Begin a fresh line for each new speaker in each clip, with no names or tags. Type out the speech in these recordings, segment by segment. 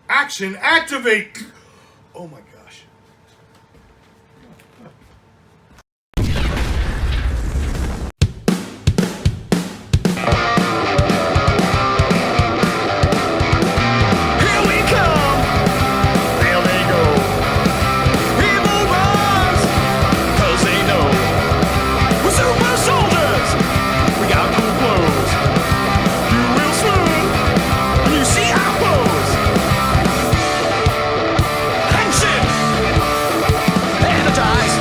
Action, activate! Oh my gosh.
Here we come, there they go. Evil runs, 'cause they know we're super soldiers. We got cool clothes. You real smooth, and you see our pose. Action, energize,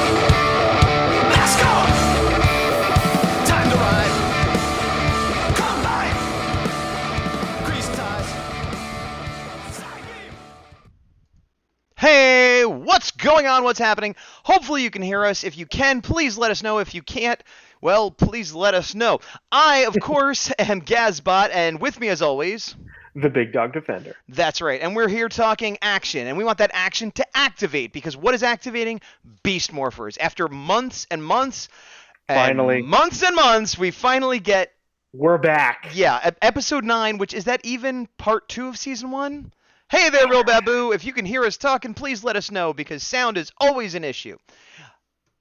mask on. Time to ride. Combine, grease ties.
Hey, what's going on? What's happening? Hopefully you can hear us. If you can, please let us know. If you can't, well, please let us know. I, of course, am Gazbot, and with me as always,
The Dawg Defender.
that's right, and we're here talking action, and we want that action to activate, because what is activating? Beast Morphers. After months and months,
Finally.
and months, we finally get,
We're back.
episode 9, which is that even part 2 of season 1? Hey there, Real Babu. If you can hear us talking, please let us know, because sound is always an issue.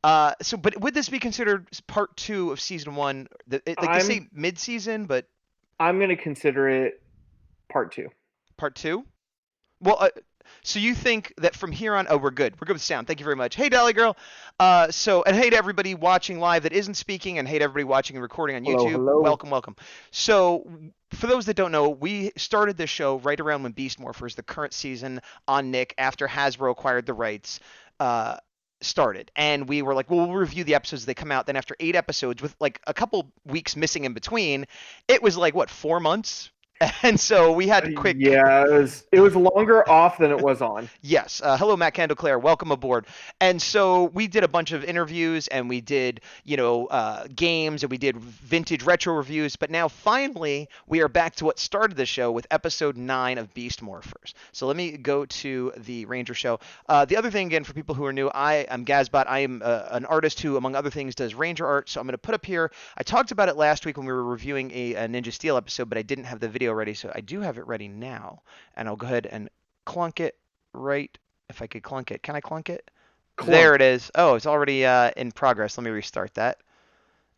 But would this be considered part 2 of season 1? They say mid-season, but
I'm going to consider it part 2.
part 2? Well, so you think that from here on, we're good. We're good with sound. Thank you very much. Hey, Dolly Girl. And hey to everybody watching live that isn't speaking, and hey to everybody watching and recording on
Hello,
YouTube.
hello.
Welcome. So, for those that don't know, we started this show right around when Beast Morphers, the current season on Nick, after Hasbro acquired the rights, started. And we were like, well, we'll review the episodes as they come out. Then after 8 episodes, with like a couple weeks missing in between, it was like, what, 4 months? And so we had quick.
Yeah, it was longer off than it was on.
Yes. Hello, Matt Candleclaire. Welcome aboard. And so we did a bunch of interviews, and we did, games, and we did vintage retro reviews. But now finally, we are back to what started the show with episode 9 of Beast Morphers. So let me go to the Ranger show. The other thing, again, for people who are new, I am Gazbot. I am an artist who, among other things, does Ranger art. So I'm going to put up here. I talked about it last week when we were reviewing a Ninja Steel episode, but I didn't have the video ready, so I do have it ready now, and I'll go ahead and clunk it right. If I could clunk it, can I clunk it?
Clunk.
There it is. Oh, it's already in progress. Let me restart that.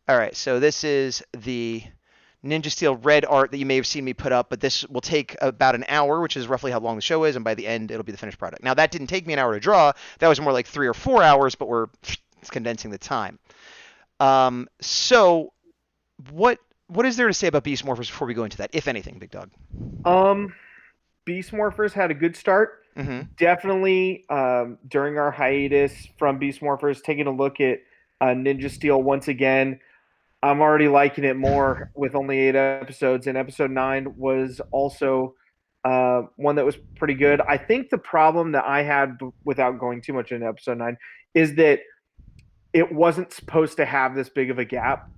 All right, so this is the Ninja Steel red art that you may have seen me put up, but this will take about an hour, which is roughly how long the show is, and by the end it'll be the finished product. Now that didn't take me an hour to draw. That was more like 3 or 4 hours, but it's condensing the time. So what is there to say about Beast Morphers before we go into that, if anything, Bigdawg?
Beast Morphers had a good start.
Mm-hmm.
Definitely during our hiatus from Beast Morphers, taking a look at Ninja Steel once again. I'm already liking it more with only 8 episodes, and episode 9 was also one that was pretty good. I think the problem that I had, without going too much into episode 9, is that it wasn't supposed to have this big of a gap,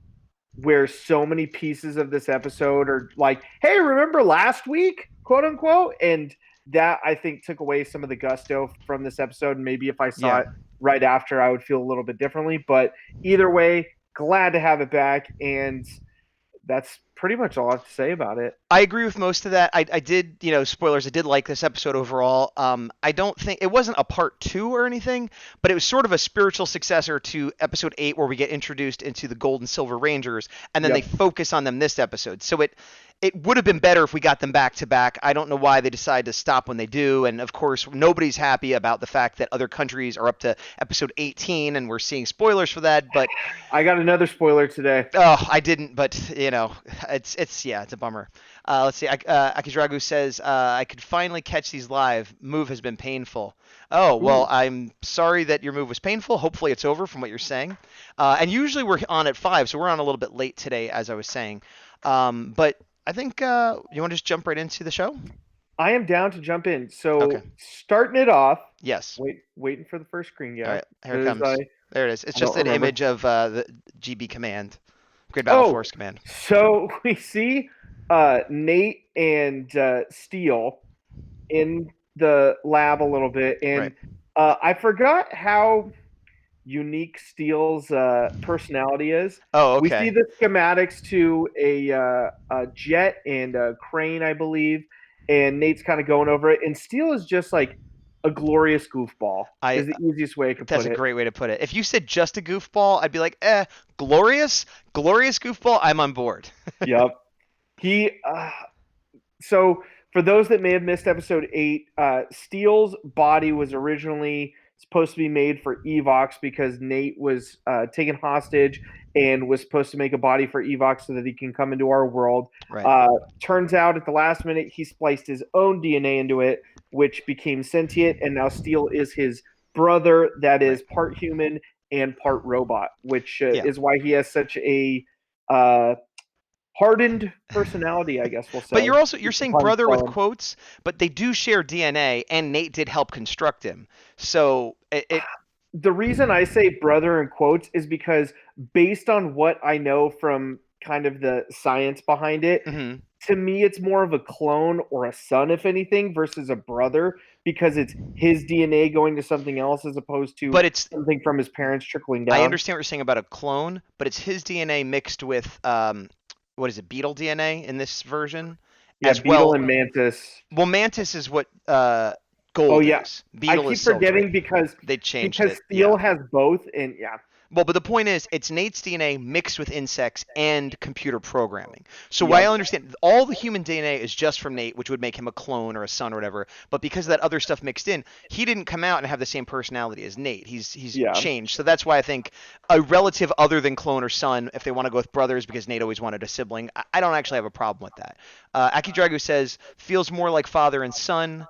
where so many pieces of this episode are like, hey, remember last week, quote unquote? And that, I think, took away some of the gusto from this episode. Maybe if I saw it right after, I would feel a little bit differently. But either way, glad to have it back. And that's pretty much all I have to say about it.
I agree with most of that. I did, spoilers, I did like this episode overall. I don't think it wasn't a part 2 or anything, but it was sort of a spiritual successor to episode 8, where we get introduced into the Gold and Silver Rangers, and then they focus on them this episode. So it would have been better if we got them back to back. I don't know why they decide to stop when they do, and of course nobody's happy about the fact that other countries are up to episode 18, and we're seeing spoilers for that. But
I got another spoiler today.
Oh, I didn't, but it's a bummer. Let's see. Akidragu says, I could finally catch these live. Move has been painful. Oh, well, I'm sorry that your move was painful. Hopefully it's over from what you're saying. And usually we're on at 5, so we're on a little bit late today, as I was saying. But I think you want to just jump right into the show?
I am down to jump in. So
Okay.
Starting it off.
Yes.
Waiting for the first screen, guys.
All right, here it comes. There it is. It's just an image of the GB command, Grid Battle Force command.
So we see Nate and Steele in the lab a little bit, and I forgot how unique Steele's personality is.
Oh, okay.
We see the schematics to a jet and a crane, I believe, and Nate's kind of going over it, and Steel is just like a glorious goofball.
I
Is the easiest way I could
That's
put
a
it.
great way to put it. If you said just a goofball, I'd be like, glorious goofball. I'm on board.
Yep. He so for those that may have missed episode 8, Steel's body was originally supposed to be made for Evox because Nate was taken hostage and was supposed to make a body for Evox so that he can come into our world.
Right.
Turns out at the last minute he spliced his own DNA into it, which became sentient, and now Steel is his brother that is
Right.
part human and part robot, which
Yeah.
is why he has such a uh, hardened personality, I guess we'll say.
But you're saying
Pun
brother with
thrown.
quotes, but they do share DNA, and Nate did help construct him. So
The reason I say brother in quotes is because based on what I know from kind of the science behind it,
mhm.
to me it's more of a clone or a son, if anything, versus a brother because it's his DNA going to something else as opposed to
But it's
something from his parents trickling
I
down.
understand what you're saying about a clone, but it's his DNA mixed with what is it, beetle DNA in this version
Yeah,
as
Beetle
well.
and Mantis.
Well, Mantis is what
Oh
gold
yeah,
is.
I
Beetle is
keep
silver.
forgetting because
They changed it.
Steel
Yeah.
has both, and yeah,
Well, but the point is, it's Nate's DNA mixed with insects and computer programming. So
Yep.
while I understand all the human DNA is just from Nate, which would make him a clone or a son or whatever, but because of that other stuff mixed in, he didn't come out and have the same personality as Nate. He's
Yeah.
changed. So that's why I think a relative other than clone or son, if they want to go with brothers, because Nate always wanted a sibling, I don't actually have a problem with that. Aki Dragu says feels more like father and son.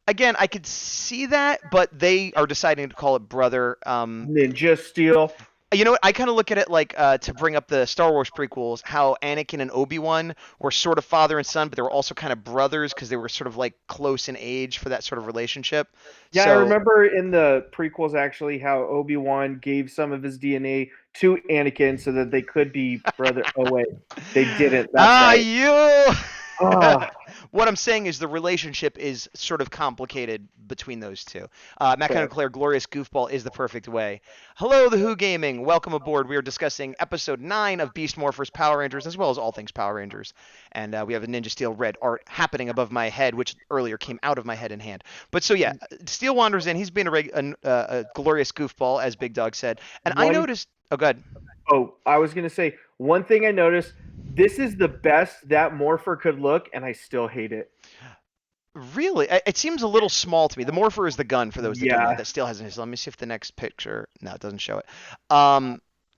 Again, I could see that, but they are deciding to call it brother.
Ninja Steel.
You know what? I kind of look at it like to bring up the Star Wars prequels, how Anakin and Obi-Wan were sort of father and son, but they were also kind of brothers because they were sort of like close in age for that sort of relationship.
Yeah, I
So,
remember in the prequels actually how Obi-Wan gave some of his DNA to Anakin so that they could be brother. Oh wait, they didn't. That's right.
you.
Ah,
What I'm saying is the relationship is sort of complicated between those two. Matt
fair.
Claire, glorious goofball is the perfect way. Hello, the Who Gaming. Welcome aboard. We are discussing episode 9 of Beast Morphers Power Rangers, as well as all things Power Rangers. And we have a Ninja Steel red art happening above my head, which earlier came out of my head and hand. But so yeah, Steel wanders in. He's been a glorious goofball, as Bigdawg said. And I
One-
noticed. Oh, good.
Oh, I was gonna say one thing I noticed. This is the best that Morpher could look, and I still hate it.
Really? It seems a little small to me. The Morpher is the gun for those that don't know
Yeah.
that still hasn't. Let me see if the next picture. No, it doesn't show it.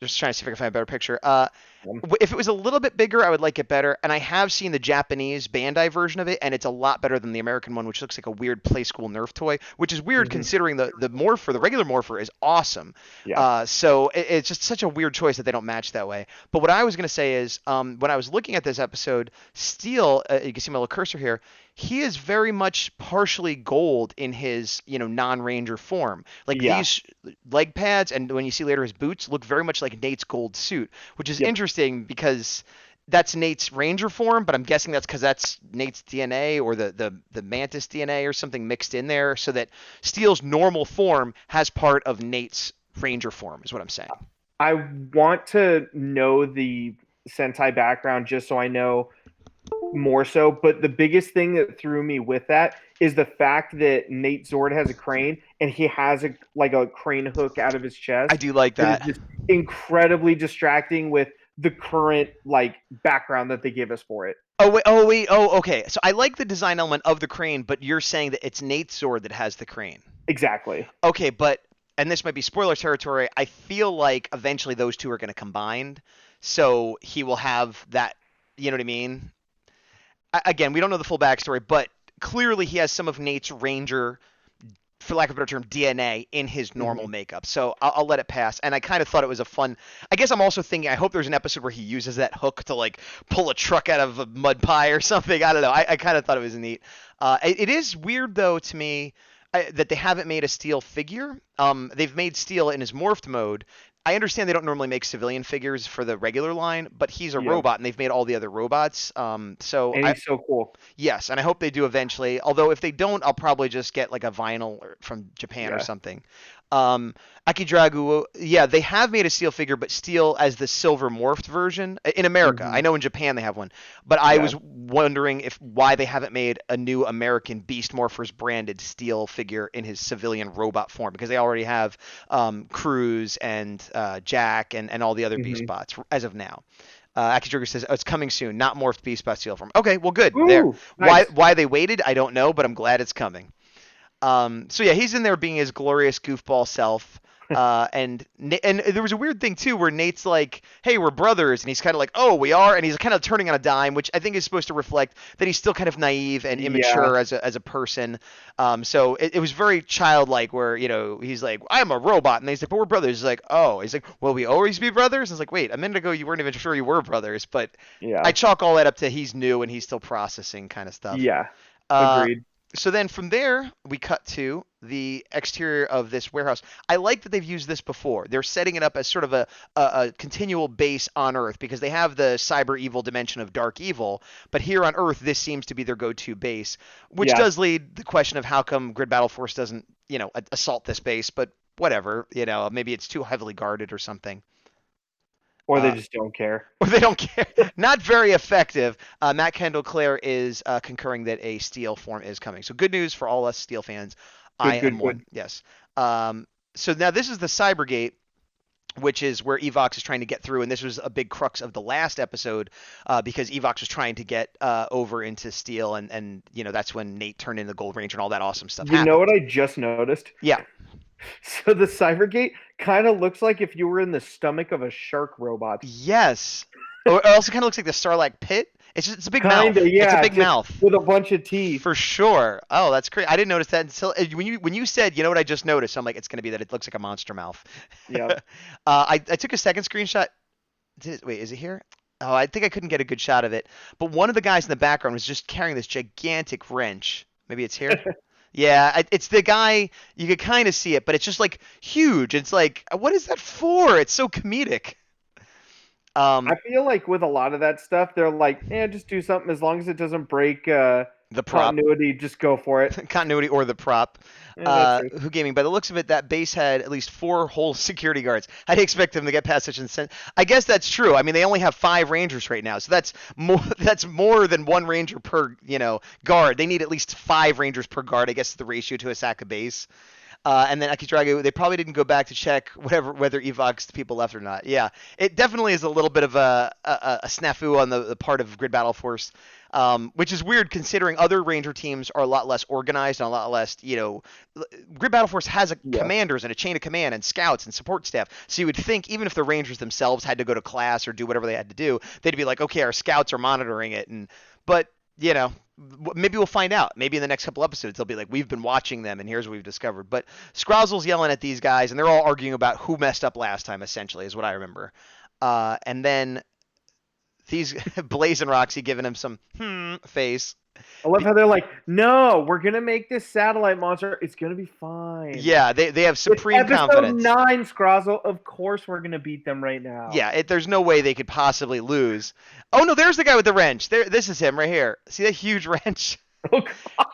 Just trying to see if I can find a better picture. If it was a little bit bigger, I would like it better. And I have seen the Japanese Bandai version of it, and it's a lot better than the American one, which looks like a weird Play School Nerf toy, which is weird considering the Morpher, the regular Morpher, is awesome.
Yeah.
So it's just such a weird choice that they don't match that way. But what I was going to say is, when I was looking at this episode, Steel, you can see my little cursor here, he is very much partially gold in his, non-ranger form. Like
Yeah.
these leg pads, and when you see later his boots, look very much like Nate's gold suit, which is
Yep.
interesting because that's Nate's ranger form, but I'm guessing that's because that's Nate's DNA or the Mantis DNA or something mixed in there, so that Steel's normal form has part of Nate's ranger form, is what I'm saying.
I want to know the Sentai background just so I know more so, but the biggest thing that threw me with that is the fact that Nate Zord has a crane and he has a crane hook out of his chest.
I do like
That
that.
is just incredibly distracting with the current background that they give us for it.
Okay. So I like the design element of the crane, but you're saying that it's Nate's Zord that has the crane.
Exactly.
Okay, and this might be spoiler territory, I feel like eventually those two are going to combine, so he will have that, you know what I mean? Again, we don't know the full backstory, but clearly he has some of Nate's Ranger, for lack of a better term, DNA in his normal makeup. So I'll let it pass. And I kind of thought it was a fun. I guess I'm also thinking. I hope there's an episode where he uses that hook to pull a truck out of a mud pie or something. I don't know. I kind of thought it was neat. It is weird though to me that they haven't made a Steel figure. They've made Steel in his morphed mode. I understand they don't normally make civilian figures for the regular line, but he's a robot, and they've made all the other robots.
And he's so cool.
Yes, and I hope they do eventually. Although if they don't, I'll probably just get like a vinyl from Japan or something. Akidragu, yeah, they have made a Steel figure, but Steel as the silver morphed version in America. I know in Japan they have one, but I was wondering if why they haven't made a new American Beast Morphers branded Steel figure in his civilian robot form, because they already have Cruz and Jack and all the other Beast bots as of now. Akidragu says, oh, it's coming soon, not morphed Beast bot Steel form. Okay, well, good.
Ooh,
there.
nice.
Why they waited, I don't know, but I'm glad it's coming. So yeah, he's in there being his glorious goofball self. And there was a weird thing too where Nate's like, "Hey, we're brothers," and he's kind of like, "Oh, we are," and he's kind of turning on a dime, which I think is supposed to reflect that he's still kind of naive and immature as a person. So it was very childlike, where he's like, "I'm a robot," and he's like, "But we're brothers." He's like, "Oh," he's like, "Will we always be brothers?" And it's like, "Wait, a minute ago you weren't even sure you were brothers," but I chalk all that up to he's new and he's still processing kind of stuff.
Yeah, agreed.
So then from there, we cut to the exterior of this warehouse. I like that they've used this before. They're setting it up as sort of a continual base on Earth, because they have the cyber evil dimension of dark evil, but here on Earth, this seems to be their go-to base, which does lead the question of how come Grid Battle Force doesn't, assault this base, but whatever, maybe it's too heavily guarded or something.
Or they just don't care.
Or they don't care. Not very effective. Matt Kendall Clare is concurring that a Steel form is coming. So good news for all us Steel fans. I am one. Yes. So now this is the Cybergate, which is where Evox is trying to get through. And this was a big crux of the last episode, because Evox was trying to get over into Steel. And that's when Nate turned in the Gold Ranger and all that awesome stuff happened.
You know what I just noticed?
Yeah.
So the Cybergate kind of looks like if you were in the stomach of a shark robot.
Yes. Or it also kind of looks like the Starlight Pit. It's a big mouth.
Yeah,
it's a big mouth
with a bunch of teeth.
For sure. Oh, that's great. I didn't notice that until when you said, what I just noticed. I'm like, it's going to be that it looks like a monster mouth.
Yeah.
I took a second screenshot. Wait, is it here? Oh, I think I couldn't get a good shot of it. But one of the guys in the background was just carrying this gigantic wrench. Maybe it's here. Yeah, it's the guy. You could kind of see it, but it's just like huge. It's like, what is that for? It's so comedic.
I feel like with a lot of that stuff, they're like, just do something as long as it doesn't break the
prop.
Continuity. Just go for it.
Continuity or the prop. Who Gaming, by the looks of it, that base had at least 4 whole security guards. I'd expect them to get past such an. I guess that's true. I mean, they only have 5 Rangers right now, so that's more than 1 Ranger per guard. They need at least 5 Rangers per guard. I guess the ratio to a sack of base. And then Akidragu, they probably didn't go back to check whether Evox people left or not. Yeah, it definitely is a little bit of a snafu on the part of Grid Battle Force, which is weird considering other Ranger teams are a lot less organized and a lot less, Grid Battle Force has commanders and a chain of command and scouts and support staff. So you would think even if the Rangers themselves had to go to class or do whatever they had to do, they'd be like, okay, our scouts are monitoring it. But maybe we'll find out. Maybe in the next couple episodes, they'll be like, we've been watching them, and here's what we've discovered. But Scrozzle's yelling at these guys, and they're all arguing about who messed up last time, essentially, is what I remember. And then these Blaze and Roxy giving him some face.
I love how they're like, no, we're going to make this satellite monster. It's going to be fine.
Yeah, they have supreme confidence.
Episode 9, Scrozzle, of course we're going to beat them right now.
Yeah, there's no way they could possibly lose. Oh, no, there's the guy with the wrench. This is him right here. See that huge wrench?
Oh,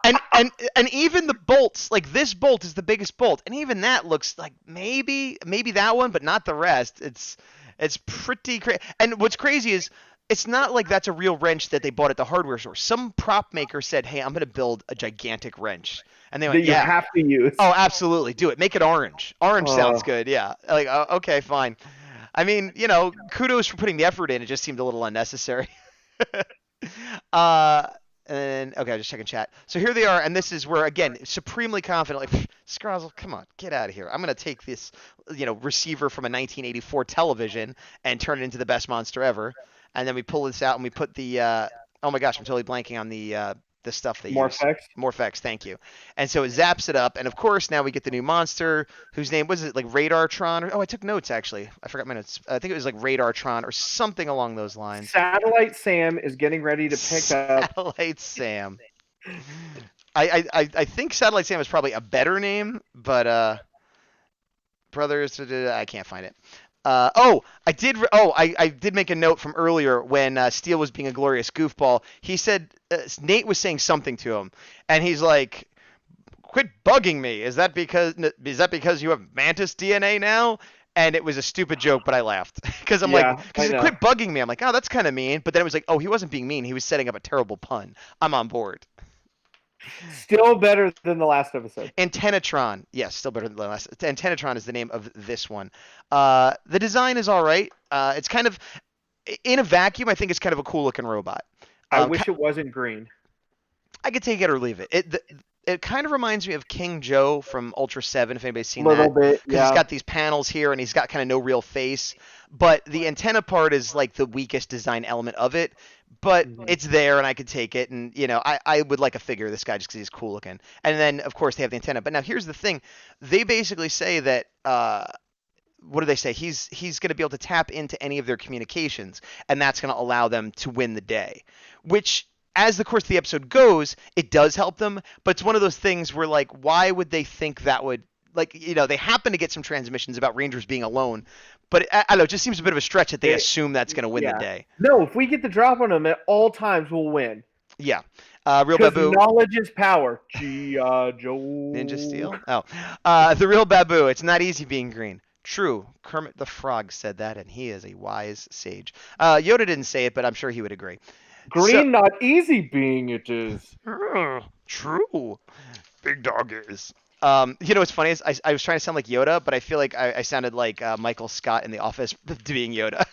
God.
And even the bolts, like this bolt is the biggest bolt, and even that looks like maybe that one, but not the rest. It's pretty crazy. And what's crazy is, it's not like that's a real wrench that they bought at the hardware store. Some prop maker said, hey, I'm going to build a gigantic wrench. And they went,
you have to use.
Oh, absolutely. Do it. Make it orange. Orange sounds good. Yeah. Like, okay, fine. I mean, kudos for putting the effort in. It just seemed a little unnecessary. And okay, I'm just checking chat. So here they are, and this is where, again, supremely confident, like, Scrozzle, come on, get out of here. I'm going to take this, receiver from a 1984 television and turn it into the best monster ever. And then we pull this out and we put the oh my gosh, I'm totally blanking on the stuff they use. Morphex, thank you. And so it zaps it up, and of course now we get the new monster whose name was it, like Radartron? I took notes actually. I forgot my notes. I think it was like Radartron or something along those lines.
Satellite Sam is getting ready to pick up.
Satellite Sam. I think Satellite Sam is probably a better name, but brothers, I can't find it. I did make a note from earlier when Steel was being a glorious goofball. He said Nate was saying something to him, and he's like, quit bugging me. Is that because you have mantis DNA now? And it was a stupid joke, but I laughed because I'm like,
Yeah,
because
I
he
know.
quit bugging me. I'm like, oh, that's kind of mean. But then it was like, oh, he wasn't being mean. He was setting up a terrible pun. I'm on board.
Still better than the last episode.
Antennatron, yes, still better than the last. Antennatron is the name of this one. The design is all right. It's kind of in a vacuum. I think it's kind of a cool looking robot.
I wish it wasn't green.
I could take it or leave it. It kind of reminds me of King Joe from Ultra 7, if anybody's seen
Little
that.
bit,
Because he's
yeah.
got these panels here and he's got kind of no real face. But the antenna part is like the weakest design element of it. But it's there and I could take it. And, I would like a figure of this guy just because he's cool looking. And then, of course, they have the antenna. But now here's the thing. They basically say that. What do they say? He's going to be able to tap into any of their communications, and that's going to allow them to win the day. Which, as the course of the episode goes, it does help them, but it's one of those things where, like, why would they think that would, like, they happen to get some transmissions about Rangers being alone, but I don't know, it just seems a bit of a stretch that they assume that's going to win the day.
No, if we get the drop on them at all times, we'll win.
Yeah. Real
Because
Babu.
knowledge is power. G.I. Joe.
Ninja Steel? Oh. The Real Babu. It's not easy being green. True. Kermit the Frog said that, and he is a wise sage. Yoda didn't say it, but I'm sure he would agree.
Green, not easy being it is.
True. Bigdawg is. What's funny is I was trying to sound like Yoda, but I feel like I sounded like Michael Scott in The Office being Yoda.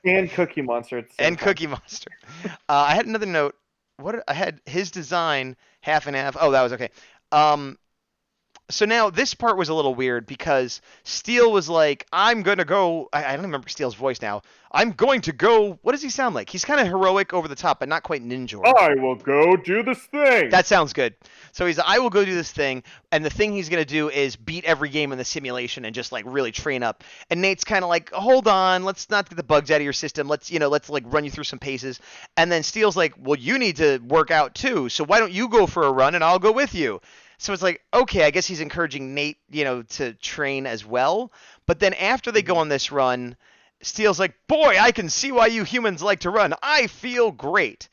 And Cookie Monster at the same time.
Cookie Monster. I had another note. I had his design half and half. Oh, that was okay. So now this part was a little weird because Steel was like, I'm going to go. I don't remember Steel's voice now. I'm going to go. What does he sound like? He's kind of heroic over the top, but not quite ninja.
I will go do this thing.
That sounds good. So he's I will go do this thing. And the thing he's going to do is beat every game in the simulation and just like really train up. And Nate's kind of like, hold on. Let's not get the bugs out of your system. Let's like run you through some paces. And then Steel's like, well, you need to work out too. So why don't you go for a run and I'll go with you? So it's like, okay, I guess he's encouraging Nate, to train as well. But then after they go on this run, Steel's like, boy, I can see why you humans like to run. I feel great.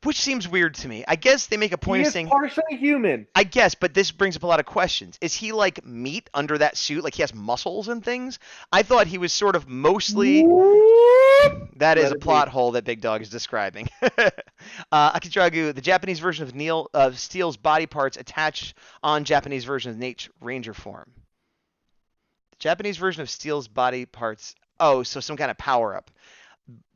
Which seems weird to me. I guess they make a point
He
of
is
saying,
partially human.
I guess, but this brings up a lot of questions. Is he like meat under that suit? Like he has muscles and things? I thought he was sort of mostly... That is a plot hole that Bigdawg is describing. Akidragu, the Japanese version of Steel's body parts attached on Japanese version of Nate's Ranger form. The Japanese version of Steel's body parts. Oh, so some kind of power up.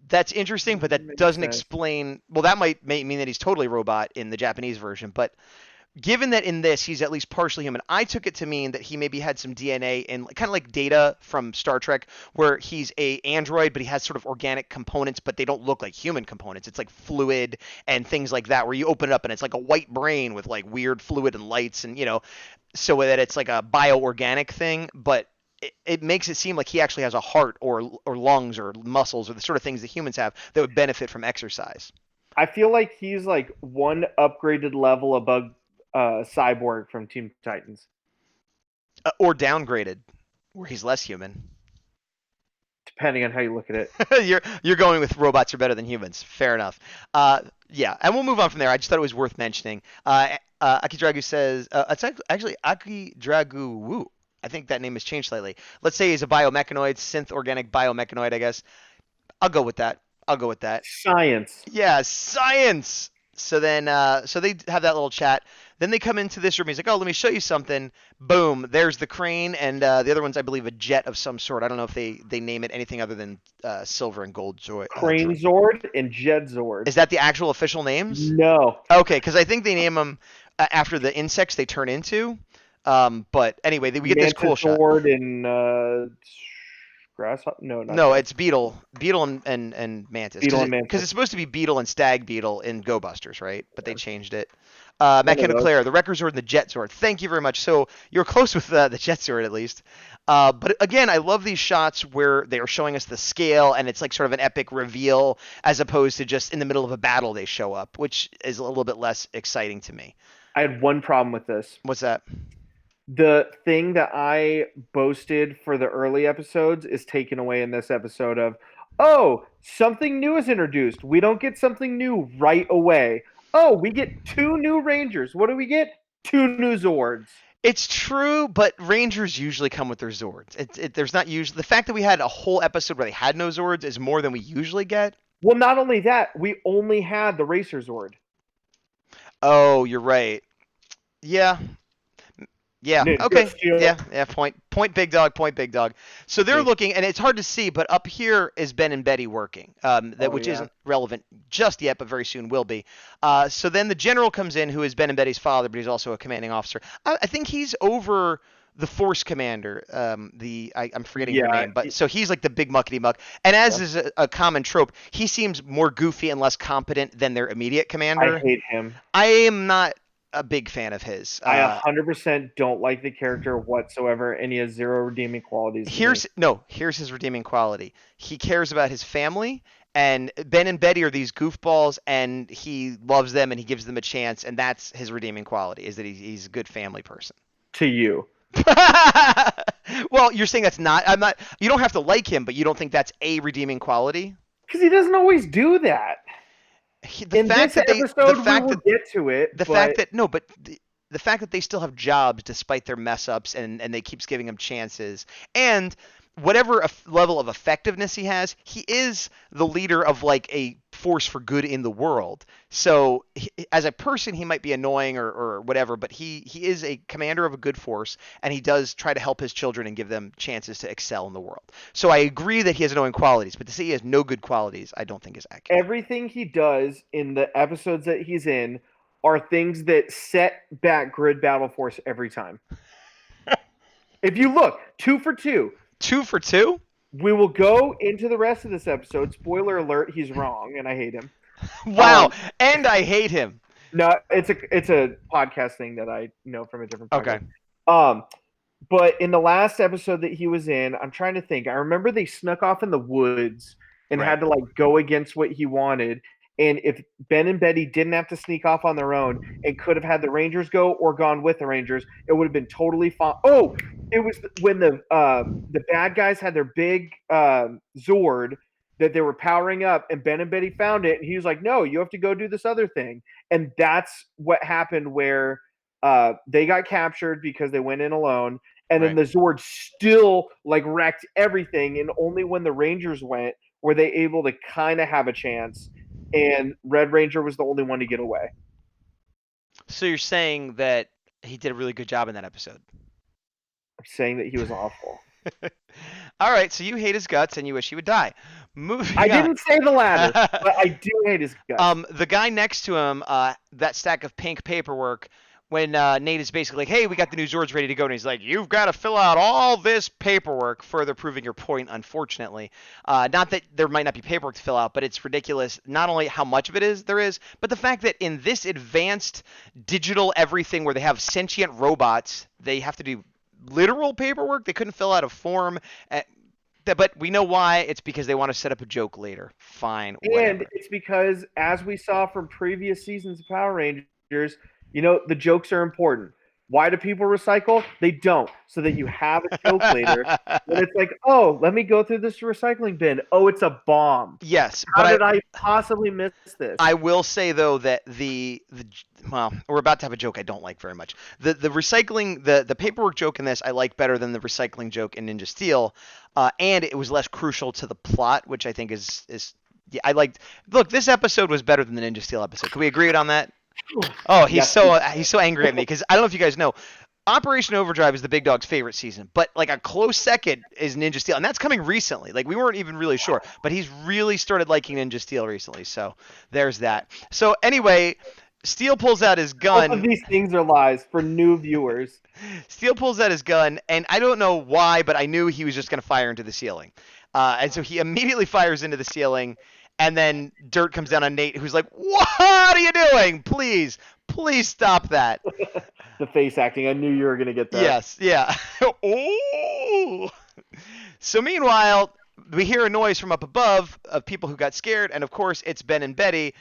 That's interesting, but that doesn't explain. Well, that might mean that he's totally robot in the Japanese version, but. Given that in this he's at least partially human, I took it to mean that he maybe had some DNA in kind of like Data from Star Trek, where he's a android, but he has sort of organic components, but they don't look like human components. It's like fluid and things like that, where you open it up and it's like a white brain with like weird fluid and lights, and so that it's like a bioorganic thing, but it makes it seem like he actually has a heart or lungs or muscles or the sort of things that humans have that would benefit from exercise.
I feel like he's like one upgraded level above Cyborg from Teen Titans.
Or downgraded, where he's less human.
Depending on how you look at it.
You're going with robots are better than humans. Fair enough. Yeah, and we'll move on from there. I just thought it was worth mentioning. Akidragu says, it's actually Akidragu Wu. I think that name has changed slightly. Let's say he's a biomechanoid, synth organic biomechanoid, I guess. I'll go with that.
Science.
Yeah, science. So then, so they have that little chat. Then they come into this room. He's like, "Oh, let me show you something." Boom. There's the crane, and the other one's, I believe, a jet of some sort. I don't know if they name it anything other than silver and gold.
Crane Zord and Jet Zord.
Is that the actual official names?
No.
Okay, because I think they name them after the insects they turn into. But anyway, we get this cool shot.
Zord and grasshopper?
No, it's beetle and mantis.
Beetle and mantis.
Because it's supposed to be beetle and stag beetle in Go Busters, right? But they changed it. Matt Claire, the Wrecker Zord and the Jet Zord. Thank you very much. So you're close with the Jet Zord at least. But again, I love these shots where they are showing us the scale and it's like sort of an epic reveal as opposed to just in the middle of a battle they show up, which is a little bit less exciting to me.
I had one problem with this.
What's that?
The thing that I boasted for the early episodes is taken away in this episode of, oh, something new is introduced. We don't get something new right away. Oh, we get 2 new Rangers. What do we get? 2 new Zords.
It's true, but Rangers usually come with their Zords. There's not usually the fact that we had a whole episode where they had no Zords is more than we usually get.
Well, not only that, we only had the Racer Zord.
Oh, you're right. Yeah. Yeah.
Ninja
Okay.
Steel.
Yeah. Point. Bigdawg. So they're
Thank
looking, and it's hard to see, but up here is Ben and Betty working. Which
yeah.
isn't relevant just yet, but very soon will be. So then the general comes in, who is Ben and Betty's father, but he's also a commanding officer. I think he's over the Force commander. I'm forgetting her name, but so he's like the big muckety muck. And as is a common trope, he seems more goofy and less competent than their immediate commander.
I hate him.
I am not a big fan of his.
I 100% don't like the character whatsoever, and he has 0 redeeming qualities.
Here's his redeeming quality. He cares about his family, and Ben and Betty are these goofballs, and he loves them, and he gives them a chance, and that's his redeeming quality, is that he's a good family person.
To you.
Well, you're saying that's not. I'm not. You don't have to like him, but you don't think that's a redeeming quality?
Because he doesn't always do that. In this episode, we will get to it.
The fact that they still have jobs despite their mess ups, and they keeps giving them chances, and whatever level of effectiveness he has, he is the leader of like a force for good in the world. So as a person, he might be annoying or whatever, but he is a commander of a good force, and he does try to help his children and give them chances to excel in the world. So I agree that he has annoying qualities, but to say he has no good qualities, I don't think is accurate.
Everything he does in the episodes that he's in are things that set back Grid Battle Force every time. If you look, 2 for 2.
2 for 2?
We will go into the rest of this episode. Spoiler alert, he's wrong, and I hate him.
Wow, and I hate him.
No, it's a podcast thing that I know from a different podcast.
Okay.
But in the last episode that he was in, I'm trying to think. I remember they snuck off in the woods and had to like go against what he wanted. And if Ben and Betty didn't have to sneak off on their own and could have had the Rangers go or gone with the Rangers, it would have been totally fine. Oh, it was when the bad guys had their big Zord that they were powering up, and Ben and Betty found it, and he was like, "No, you have to go do this other thing." And that's what happened where they got captured because they went in alone, and then the Zord still like wrecked everything, and only when the Rangers went were they able to kind of have a chance. And Red Ranger was the only one to get away.
So you're saying that he did a really good job in that episode?
I'm saying that he was awful.
All right, so you hate his guts and you wish he would die. Moving
I
on.
didn't say the latter, but I do hate his guts.
The guy next to him, that stack of pink paperwork, when Nate is basically like, "Hey, we got the new Zords ready to go," and he's like, "You've got to fill out all this paperwork," further proving your point, unfortunately. Not that there might not be paperwork to fill out, but it's ridiculous, not only how much of it there is, but the fact that in this advanced digital everything where they have sentient robots, they have to do literal paperwork. They couldn't fill out a form. But we know why. It's because they want to set up a joke later. Fine, whatever.
And it's because, as we saw from previous seasons of Power Rangers, you know, the jokes are important. Why do people recycle? They don't. So that you have a joke later. And it's like, oh, let me go through this recycling bin. Oh, it's a bomb.
Yes.
How did I possibly miss this?
I will say, though, that well, we're about to have a joke I don't like very much. The recycling, the paperwork joke in this I like better than the recycling joke in Ninja Steel. And it was less crucial to the plot, which I think is yeah, I liked. Look, this episode was better than the Ninja Steel episode. Can we agree on that? Oh, he's so angry at me because I don't know if you guys know, Operation Overdrive is the Bigdawg's favorite season, but like a close second is Ninja Steel, and that's coming recently. Like we weren't even really sure, but he's really started liking Ninja Steel recently. So there's that. So anyway, Steel pulls out his gun.
Both of these things are lies for new viewers.
Steel pulls out his gun, and I don't know why, but I knew he was just going to fire into the ceiling. And so he immediately fires into the ceiling. And then dirt comes down on Nate, who's like, "What are you doing? Please stop that."
The face acting. I knew you were going to get that.
Yes, yeah. Oh. So meanwhile, we hear a noise from up above of people who got scared. And, of course, it's Ben and Betty.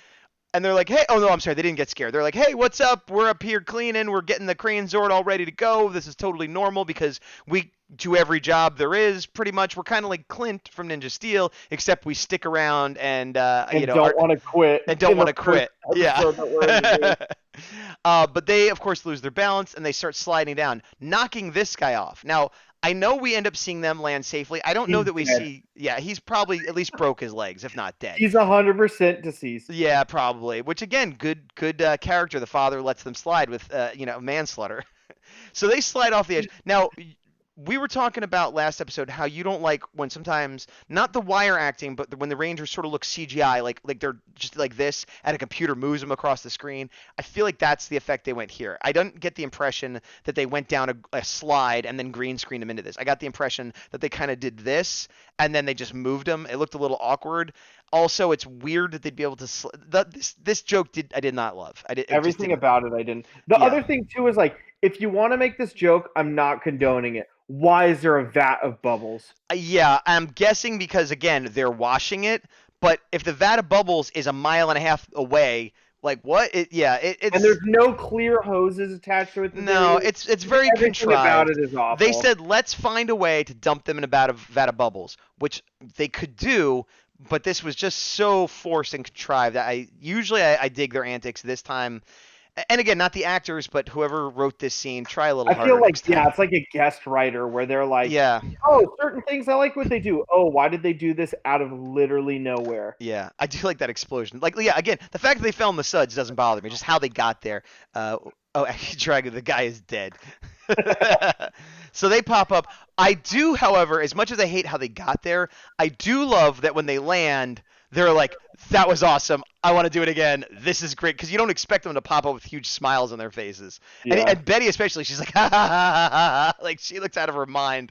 And they're like, "Hey," oh, no, I'm sorry. They didn't get scared. They're like, "Hey, what's up? We're up here cleaning. We're getting the Crane Zord all ready to go. This is totally normal because we do every job there is, pretty much. We're kind of like Clint from Ninja Steel, except we stick around and
don't want to quit.
And don't want to quit. Yeah. But they, of course, lose their balance and they start sliding down, knocking this guy off. Now, I know we end up seeing them land safely. I don't know
He's
that we
dead.
see. Yeah, he's probably at least broke his legs, if not dead.
He's 100% deceased.
Yeah, probably. Which again, good character. The father lets them slide with manslaughter. So they slide off the edge. Now, we were talking about last episode how you don't like when sometimes not the wire acting, but when the Rangers sort of look CGI, like they're just like this, and a computer moves them across the screen. I feel like that's the effect they went here. I don't get the impression that they went down a slide and then green screened them into this. I got the impression that they kind of did this and then they just moved them. It looked a little awkward. Also, it's weird that they'd be able to. This joke I did not love.
Everything about it I didn't. The
Yeah.
other thing too is like, if you want to make this joke, I'm not condoning it. Why is there a vat of bubbles?
Yeah, I'm guessing because again they're washing it. But if the vat of bubbles is a mile and a half away, like what? It's
And there's no clear hoses attached to it.
no, it's very
Everything
contrived.
about it is awful.
They said let's find a way to dump them in a vat of bubbles, which they could do. But this was just so forced and contrived. I dig their antics. This time, and again, not the actors, but whoever wrote this scene, try a little
I
harder
feel like,
next time.
yeah, it's like a guest writer where they're like,
Yeah,
oh, certain things I like what they do. Oh, why did they do this out of literally nowhere?
yeah, I do like that explosion. Like, yeah, again, the fact that they fell in the suds doesn't bother me. Just how they got there. Actually, Dragon, the guy is dead. So they pop up. I do, however, as much as I hate how they got there, I do love that when they land, they're like, that was awesome. I want to do it again. This is great. Because you don't expect them to pop up with huge smiles on their faces.
Yeah.
And Betty especially, she's like, ha, ha, ha, ha, ha. Like, she looks out of her mind.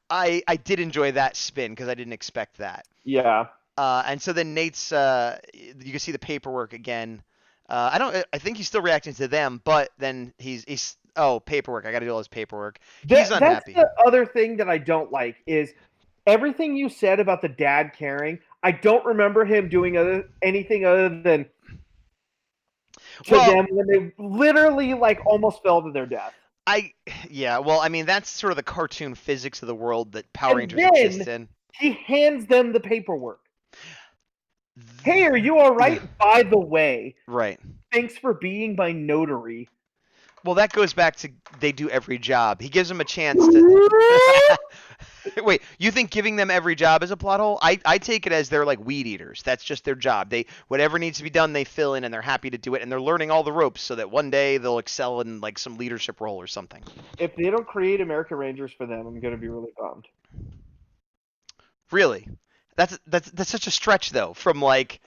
I did enjoy that spin because I didn't expect that.
Yeah.
And so then Nate's, you can see the paperwork again. I think he's still reacting to them, but then he's paperwork. I got to do all his paperwork. He's unhappy.
That's the other thing that I don't like is everything you said about the dad caring. I don't remember him doing anything other than to them when they literally like almost fell to their death.
Well, I mean, that's sort of the cartoon physics of the world that Power
And
Rangers
then
exist in.
He hands them the paperwork. Hey, are you all right? By the way,
Right.
thanks for being my notary.
Well, that goes back to they do every job. He gives them a chance to. Wait, you think giving them every job is a plot hole? I take it as they're like weed eaters. That's just their job. They whatever needs to be done, they fill in, and they're happy to do it, and they're learning all the ropes so that one day they'll excel in like some leadership role or something.
If they don't create American Rangers for them, I'm gonna be really bummed.
Really? That's such a stretch though. From like,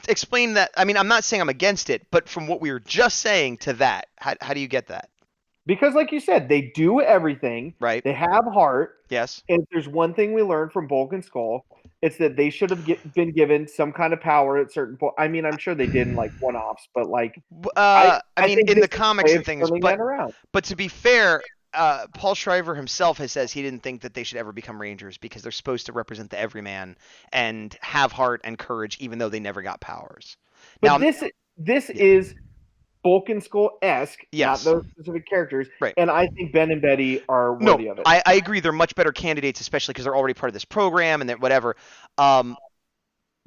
explain that. I mean, I'm not saying I'm against it, but from what we were just saying to that, how do you get that?
Because, like you said, they do everything.
Right.
They have heart.
Yes.
And if there's one thing we learned from Bulk and Skull, it's that they should have been given some kind of power at certain point. I mean, I'm sure they did in like one-offs, but like,
I mean,
think
in
this
the
is a
comics
way
and
of
things,
turning that around.
but to be fair, Paul Schreiber himself has he didn't think that they should ever become Rangers because they're supposed to represent the everyman and have heart and courage, even though they never got powers.
But this is Bulk and Skull-esque,
Yes.
not those specific characters.
Right.
And I think Ben and Betty are worthy of it.
I agree. They're much better candidates, especially because they're already part of this program and that whatever.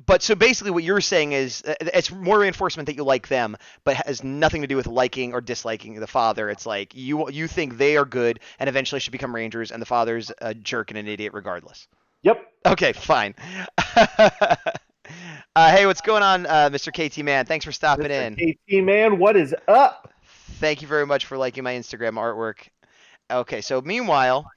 But so basically what you're saying is it's more reinforcement that you like them, but has nothing to do with liking or disliking the father. It's like you think they are good and eventually should become Rangers, and the father's a jerk and an idiot regardless.
Yep.
Okay, fine. Hey, what's going on, Mr. KT Man? Thanks for stopping in.
KT Man, what is up?
Thank you very much for liking my Instagram artwork. Okay, so meanwhile,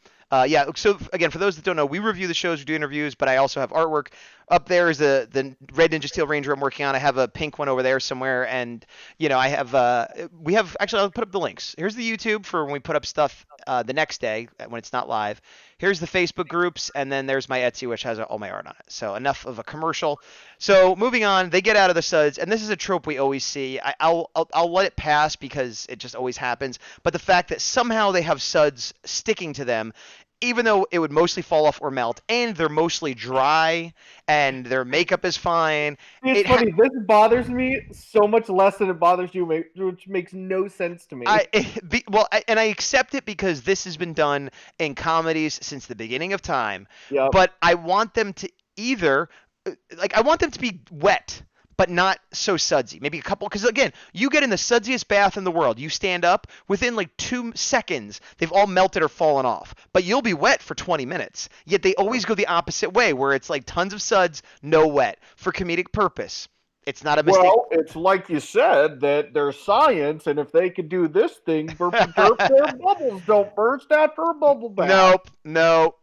so again, for those that don't know, we review the shows, we do interviews, but I also have artwork. Up there is the Red Ninja Steel Ranger I'm working on. I have a pink one over there somewhere, and I have actually I'll put up the links. Here's the YouTube for when we put up stuff the next day when it's not live. Here's the Facebook groups, and then there's my Etsy, which has all my art on it. So enough of a commercial. So moving on, they get out of the suds, and this is a trope we always see. I'll let it pass because it just always happens. But the fact that somehow they have suds sticking to them, even though it would mostly fall off or melt, and they're mostly dry, and their makeup is fine.
It's funny. This bothers me so much less than it bothers you, which makes no sense to me.
And I accept it because this has been done in comedies since the beginning of time.
Yep.
But I want them to I want them to be wet, but not so sudsy. Maybe a couple, because again, you get in the sudsiest bath in the world. You stand up, within like 2 seconds, they've all melted or fallen off. But you'll be wet for 20 minutes. Yet they always go the opposite way, where it's like tons of suds, no wet, for comedic purpose. It's not a mistake.
Well, it's like you said that there's science, and if they could do this thing, burp derp, their bubbles don't burst after a bubble bath.
No.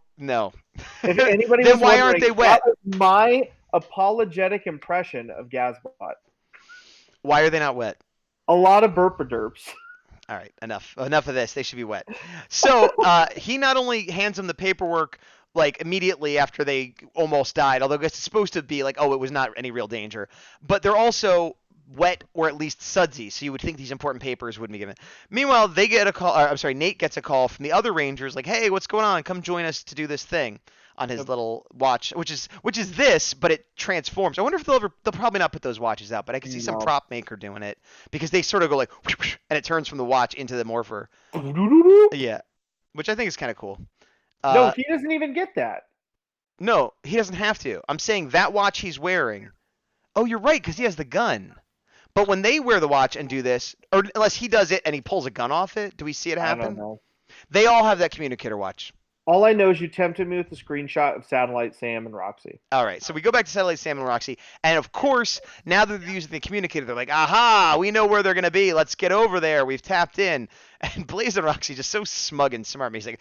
If anybody
Then
was
why aren't
wondering,
they wet?
that was my apologetic impression of Gazbot.
Why are they not wet?
A lot of burp-a-derps.
All right, enough of this. They should be wet. So he not only hands them the paperwork like immediately after they almost died, although I guess it's supposed to be like, oh, it was not any real danger, but they're also wet or at least sudsy, so you would think these important papers wouldn't be given. Meanwhile, they get a call. Nate gets a call from the other Rangers, like, "Hey, what's going on? Come join us to do this thing." On his little watch, which is this, but it transforms. I wonder if they'll probably not put those watches out, but I can see some prop maker doing it because they sort of go like, and it turns from the watch into the morpher. Yeah, which I think is kind of cool.
No, he doesn't even get that.
No, he doesn't have to. I'm saying that watch he's wearing. Oh, you're right, because he has the gun. But when they wear the watch and do this, or unless he does it and he pulls a gun off it, do we see it happen?
I don't know.
They all have that communicator watch.
All I know is you tempted me with a screenshot of Satellite Sam and Roxy.
All right, so we go back to Satellite Sam and Roxy, and of course, now that they're using the communicator, they're like, aha, we know where they're going to be. Let's get over there. We've tapped in. And Blaze and Roxy just so smug and smart. He's like,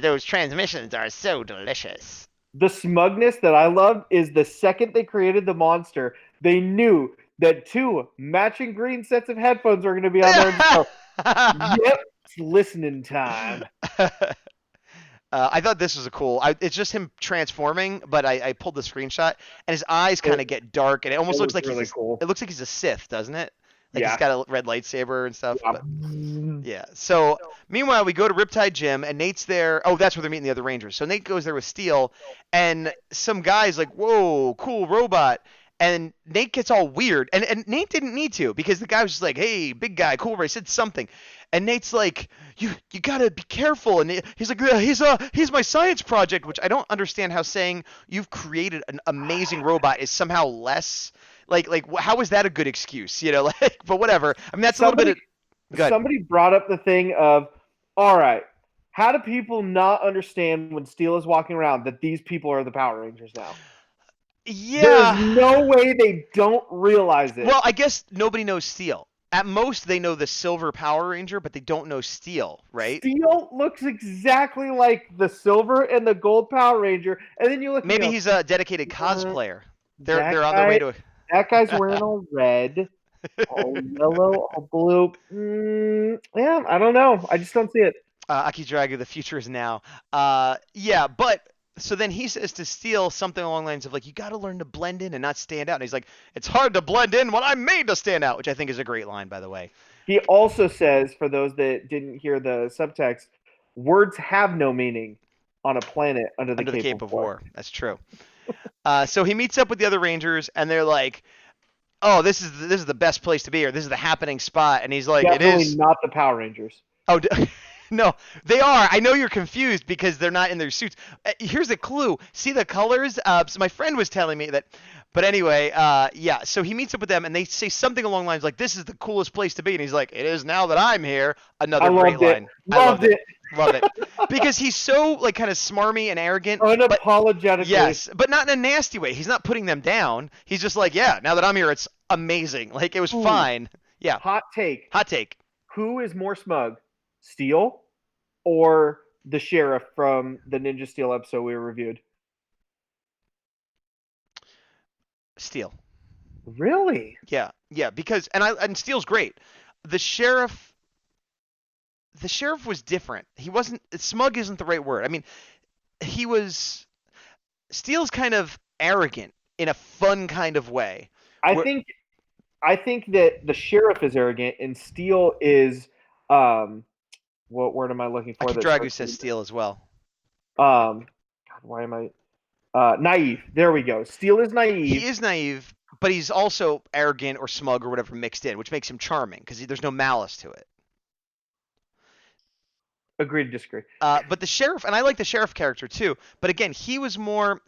those transmissions are so delicious.
The smugness that I love is the second they created the monster, they knew that 2 matching green sets of headphones were going to be on there. So, yep. It's listening time.
I thought this was a cool. It's just him transforming, but I pulled the screenshot, and his eyes kind of get dark, and it almost looks like
really cool.
It looks like he's a Sith, doesn't it? Like
yeah.
He's got a red lightsaber and stuff.
Yeah.
But, yeah. So meanwhile, we go to Riptide Gym, and Nate's there. Oh, that's where they're meeting the other Rangers. So Nate goes there with Steel, and some guy's like, "Whoa, cool robot." And Nate gets all weird, and Nate didn't need to because the guy was just like, "Hey, big guy, cool." He said something, and Nate's like, "You gotta be careful." And he's like, "He's my science project," which I don't understand how saying you've created an amazing robot is somehow less like how is that a good excuse? Like, but whatever. I mean, that's a little bit.
Somebody brought up the thing of, all right, how do people not understand when Steel is walking around that these people are the Power Rangers now?
Yeah.
There's no way they don't realize it.
Well, I guess nobody knows Steel. At most, they know the Silver Power Ranger, but they don't know Steel, right?
Steel looks exactly like the Silver and the Gold Power Ranger, and then you look.
Maybe he's a dedicated cosplayer. They're on their way to.
That guy's wearing all red, all yellow, all blue. Yeah, I don't know. I just don't see it.
Aki Dragu, the future is now. Yeah, but. So then he says to Steel something along the lines of like, you got to learn to blend in and not stand out. And he's like, it's hard to blend in when I'm made to stand out, which I think is a great line, by the way.
He also says, for those that didn't hear the subtext, words have no meaning on a planet under the Cape of War.
That's true. So he meets up with the other Rangers, and they're like, oh, this is the best place to be, or this is the happening spot. And he's like,
definitely
it is
not the Power Rangers.
Oh, no, they are. I know you're confused because they're not in their suits. Here's a clue. See the colors? So my friend was telling me that. But anyway, yeah. So he meets up with them, and they say something along the lines like, "This is the coolest place to be." And he's like, "It is now that I'm here." Another great line.
Loved it.
Love it. Because he's so like kind of smarmy and arrogant.
Unapologetically.
Yes, but not in a nasty way. He's not putting them down. He's just like, "Yeah, now that I'm here, it's amazing. Like it was fine." Yeah.
Hot take.
Who
is more smug? Steel or the sheriff from the Ninja Steel episode we reviewed?
Steel.
Really?
Yeah, because and Steel's great. The sheriff was different. He wasn't smug isn't the right word. I mean, Steel's kind of arrogant in a fun kind of way.
I think that the sheriff is arrogant and Steel is what word am I looking for?
Dragu says Steel as well.
God, why am I? Naive. There we go. Steel is naive.
He is naive, but he's also arrogant or smug or whatever mixed in, which makes him charming because there's no malice to it.
Agree to disagree.
But the sheriff, and I like the sheriff character too, but again, he was more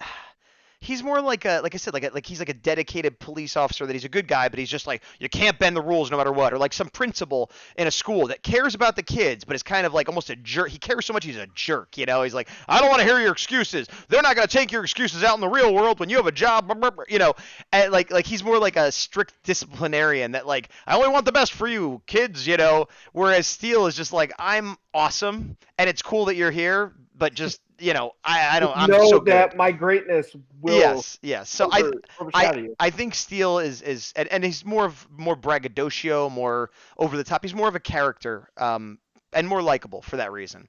He's more like like I said, like he's like a dedicated police officer that he's a good guy, but he's just like you can't bend the rules no matter what, or like some principal in a school that cares about the kids, but is kind of like almost a jerk. He cares so much he's a jerk, you know. He's like, I don't want to hear your excuses. They're not gonna take your excuses out in the real world when you have a job, you know. And like he's more like a strict disciplinarian that like I only want the best for you kids, you know. Whereas Steel is just like I'm awesome and it's cool that you're here, but just you know, I don't. I'm
know
so good.
that my greatness will.
Yes. So
overshadow you.
I think Steele is and he's more braggadocio, more over the top. He's more of a character, and more likable for that reason.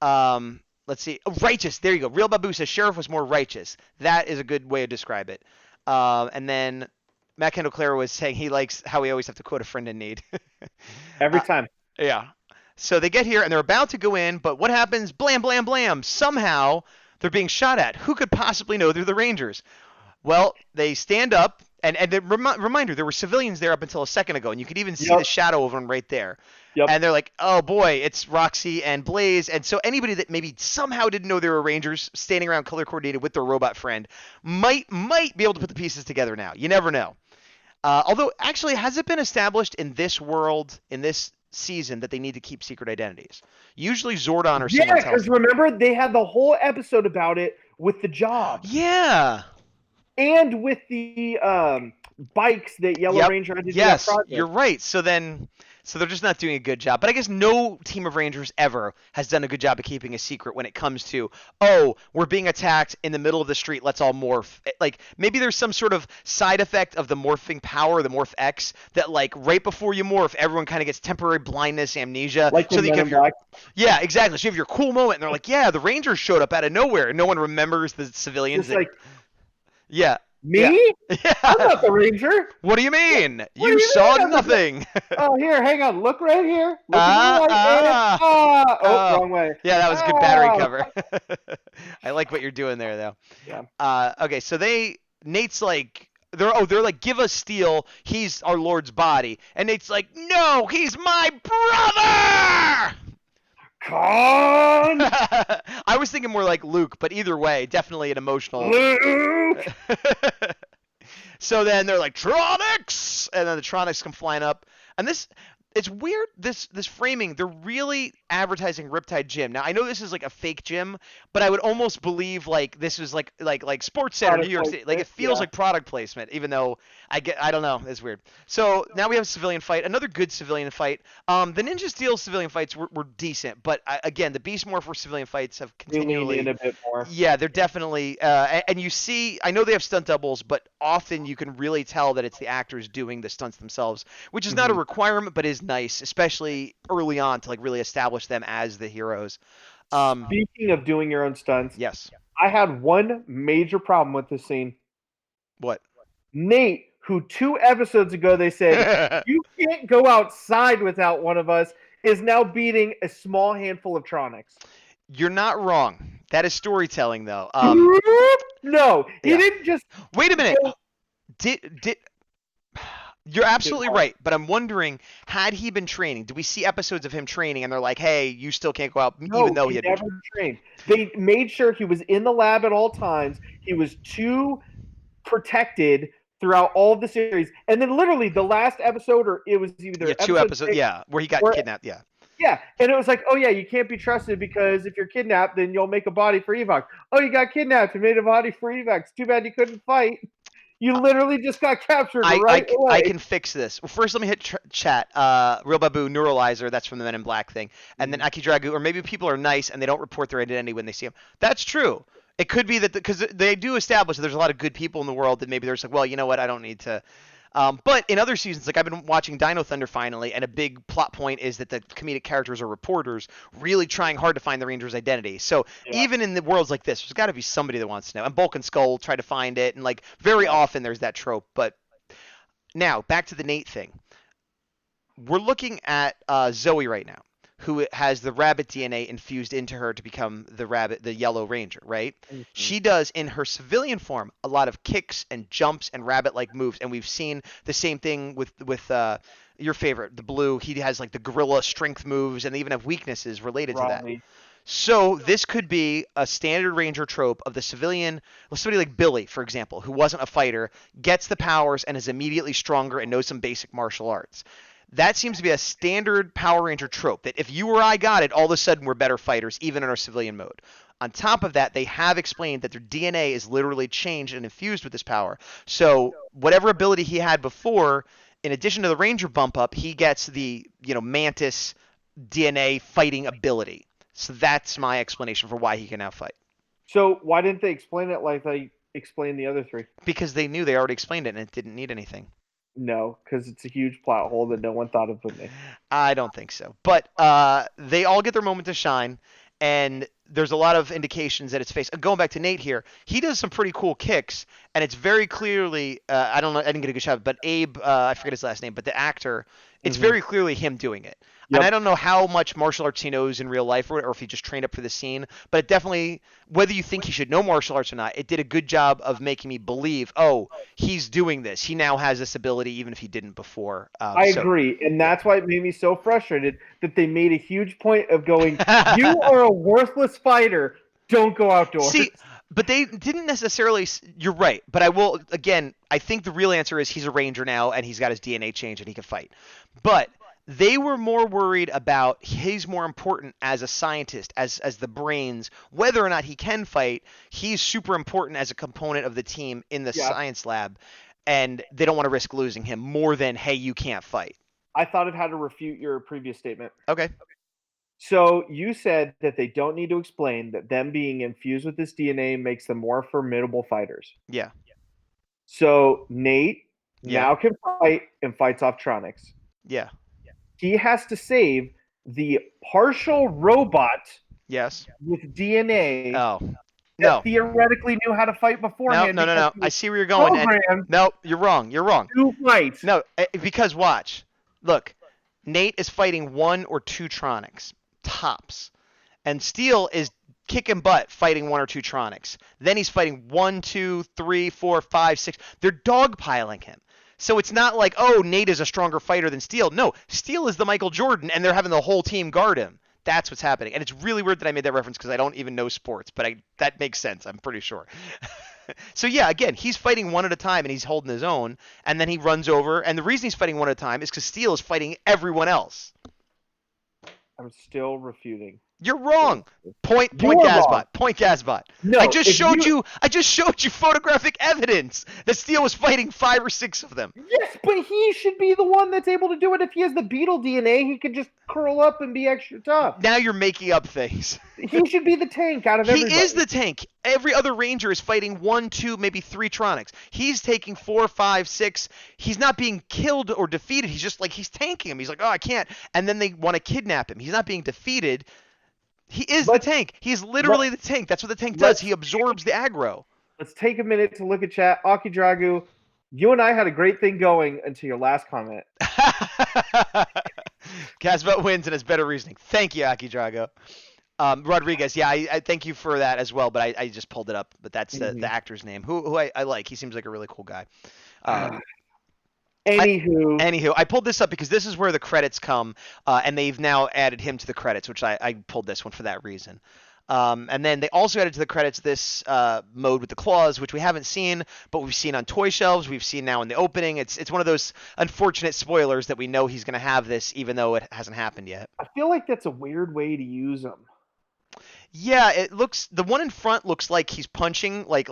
Let's see, righteous. There you go. Real Babu says Sheriff was more righteous. That is a good way to describe it. And then Matt Kendall Clara was saying he likes how we always have to quote a friend in need.
Every time.
Yeah. So they get here and they're about to go in, but what happens? Blam, blam, blam. Somehow they're being shot at. Who could possibly know they're the Rangers? Well, they stand up, and reminder, there were civilians there up until a second ago, and you could even see the shadow of them right there.
Yep.
And they're like, oh boy, it's Roxy and Blaze. And so anybody that maybe somehow didn't know they were Rangers standing around color coordinated with their robot friend might be able to put the pieces together now. You never know. Although, actually, has it been established in this world, in this season, that they need to keep secret identities? Usually Zordon or someone tells
because remember, they had the whole episode about it with the job.
Yeah.
And with the bikes that Yellow Ranger had to do that project.
You're right. So they're just not doing a good job. But I guess no team of Rangers ever has done a good job of keeping a secret when it comes to, oh, we're being attacked in the middle of the street, let's all morph. Like, maybe there's some sort of side effect of the morphing power, the Morph X, that, like, right before you morph, everyone kind of gets temporary blindness, amnesia.
Like
so that you
Men
can
in Black.
Yeah, exactly. So you have your cool moment, and they're like, yeah, the Rangers showed up out of nowhere, and no one remembers the civilians.
Just like,
yeah.
me?
Yeah.
I'm not the Ranger.
What do you mean?
What
You
do you
saw
mean?
nothing.
Oh, here, hang on. Look right here. Look at the light. Wrong way.
Yeah, that was a good battery cover. I like what you're doing there, though.
Yeah.
Okay, so Nate's like, they're like, give us Steel. He's our Lord's body. And Nate's like, no, he's my brother!
Khan!
I was thinking more like Luke, but either way, definitely an emotional.
Luke!
So then they're like, Tronics! And then the Tronics come flying up. And it's weird, this framing, they're really advertising Riptide Gym. Now, I know this is like a fake gym, but I would almost believe like this was like Sports Center, New York City. Like it feels like product placement, even though I don't know, it's weird. So now we have a civilian fight, another good civilian fight. The Ninja Steel civilian fights were decent, but again, the Beast Morpher civilian fights have continually
in a bit more.
Yeah, they're definitely and you see, I know they have stunt doubles, but often you can really tell that it's the actors doing the stunts themselves, which is not a requirement, but is nice, especially early on to like really establish them as the heroes.
Speaking of doing your own stunts,
Yes.
I had one major problem with this scene.
What?
Nate, who 2 episodes ago they said, you can't go outside without one of us, is now beating a small handful of Tronics.
You're not wrong. That is storytelling, though.
No, he didn't just.
Wait a minute. Did You're absolutely right, but I'm wondering, had he been training? Do we see episodes of him training, and they're like, "Hey, you still can't go out," even though he had
never trained. They made sure he was in the lab at all times. He was too protected throughout all of the series, and then literally the last episode, or it was either
2 episodes, where he got kidnapped,
Yeah, and it was like, oh yeah, you can't be trusted because if you're kidnapped, then you'll make a body for Evox. Oh, you got kidnapped and made a body for Evox. Too bad you couldn't fight. You literally just got captured away.
I can fix this. Well, first, let me hit chat. Real Babu, Neuralizer, that's from the Men in Black thing. And then Aki Dragu, or maybe people are nice and they don't report their identity when they see him. That's true. It could be that because they do establish that there's a lot of good people in the world that maybe they're just like, well, you know what, I don't need to. But in other seasons, like I've been watching Dino Thunder finally, and a big plot point is that the comedic characters are reporters really trying hard to find the Ranger's identity. So even in the worlds like this, there's got to be somebody that wants to know. And Bulk and Skull try to find it, and like very often there's that trope. But now back to the Nate thing. We're looking at Zoe right now, who has the rabbit DNA infused into her to become the Yellow Ranger, right? Mm-hmm. She does, in her civilian form, a lot of kicks and jumps and rabbit-like moves, and we've seen the same thing with your favorite, the Blue. He has like the gorilla strength moves, and they even have weaknesses related to that. So this could be a standard Ranger trope of the civilian, somebody like Billy, for example, who wasn't a fighter, gets the powers and is immediately stronger and knows some basic martial arts. That seems to be a standard Power Ranger trope, that if you or I got it, all of a sudden we're better fighters, even in our civilian mode. On top of that, they have explained that their DNA is literally changed and infused with this power. So whatever ability he had before, in addition to the Ranger bump up, he gets the, Mantis DNA fighting ability. So that's my explanation for why he can now fight.
So why didn't they explain it like they explained the other three?
Because they knew they already explained it and it didn't need anything.
No, because it's a huge plot hole that no one thought of but me.
I don't think so. But they all get their moment to shine, and there's a lot of indications that it's face. Going back to Nate here, he does some pretty cool kicks, and it's very clearly I don't know, I didn't get a good shot, but Abe, I forget his last name, but the actor, it's very clearly him doing it.
Yep.
And I don't know how much martial arts he knows in real life or if he just trained up for the scene, but it definitely, whether you think he should know martial arts or not, it did a good job of making me believe, oh, he's doing this. He now has this ability even if he didn't before.
I agree, and that's why it made me so frustrated that they made a huge point of going, you are a worthless fighter, don't go outdoors.
See, but they didn't necessarily. You're right. But I will, again, I think the real answer is he's a Ranger now and he's got his DNA change and he can fight. But they were more worried about he's more important as a scientist, as the brains, whether or not he can fight. He's super important as a component of the team in the science lab, and they don't want to risk losing him more than, hey, you can't fight.
I thought of how to refute your previous statement.
Okay.
So you said that they don't need to explain that them being infused with this DNA makes them more formidable fighters.
Yeah.
So Nate now can fight and fights off Tronics.
Yeah.
He has to save the partial robot with DNA that theoretically knew how to fight beforehand.
No. I see where you're going. No, you're wrong.
Two fights.
No, because watch. Look, Nate is fighting 1 or 2 Tronics, tops. And Steel is kicking butt fighting 1 or 2 Tronics. Then he's fighting 1, 2, 3, 4, 5, 6. They're dogpiling him. So it's not like, oh, Nate is a stronger fighter than Steel. No, Steel is the Michael Jordan, and they're having the whole team guard him. That's what's happening. And it's really weird that I made that reference because I don't even know sports, but that makes sense, I'm pretty sure. So, yeah, again, he's fighting 1 at a time, and he's holding his own, and then he runs over. And the reason he's fighting 1 at a time is because Steel is fighting everyone else.
I'm still refuting.
You're wrong. Point Gazbot. Point Gazbot. No, I just showed you photographic evidence that Steel was fighting 5 or 6 of them.
Yes, but he should be the one that's able to do it. If he has the Beetle DNA, he could just curl up and be extra tough.
Now you're making up things.
He should be the tank out of everybody.
He is the tank. Every other Ranger is fighting 1, 2, maybe 3 Tronics. He's taking 4, 5, 6. He's not being killed or defeated. He's just like, he's tanking him. He's like, oh, I can't. And then they want to kidnap him. He's not being defeated. He is the tank. He's literally the tank. That's what the tank does. He absorbs the aggro.
Let's take a minute to look at chat. Aki Dragu, you and I had a great thing going until your last comment.
Gazbot wins and has better reasoning. Thank you, Aki Drago. Rodriguez, I thank you for that as well, but I just pulled it up. But that's the actor's name, who I like. He seems like a really cool guy. Anywho, I pulled this up because this is where the credits come, and they've now added him to the credits, which I pulled this one for that reason. And then they also added to the credits this mode with the claws, which we haven't seen, but we've seen on toy shelves. We've seen now in the opening. It's one of those unfortunate spoilers that we know he's going to have this, even though it hasn't happened yet.
I feel like that's a weird way to use them.
Yeah, the one in front looks like he's punching like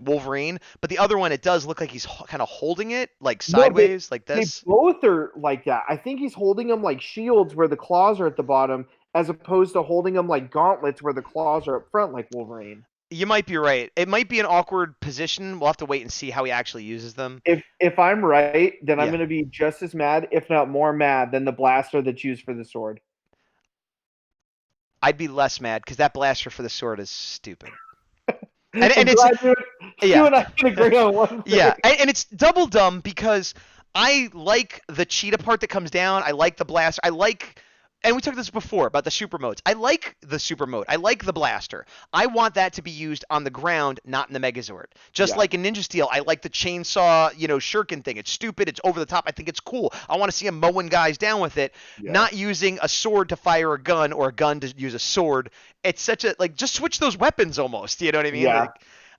Wolverine, but the other one, it does look like he's kind of holding it like sideways, like this.
They both are like that. I think he's holding them like shields where the claws are at the bottom, as opposed to holding them like gauntlets where the claws are up front like Wolverine.
You might be right. It might be an awkward position. We'll have to wait and see how he actually uses them.
If I'm right, then I'm going to be just as mad, if not more mad, than the blaster that's used for the sword.
I'd be less mad because that blaster for the sword is stupid.
And it's you and I can agree on one thing.
Yeah, and it's double dumb because I like the cheetah part that comes down. I like the blaster. I like and we talked this before about the super modes. I like the super mode. I like the blaster. I want that to be used on the ground, not in the Megazord. Just like in Ninja Steel, I like the chainsaw, shuriken thing. It's stupid. It's over the top. I think it's cool. I want to see him mowing guys down with it, not using a sword to fire a gun or a gun to use a sword. It's such a just switch those weapons almost. You know what I mean?
Yeah.
Like,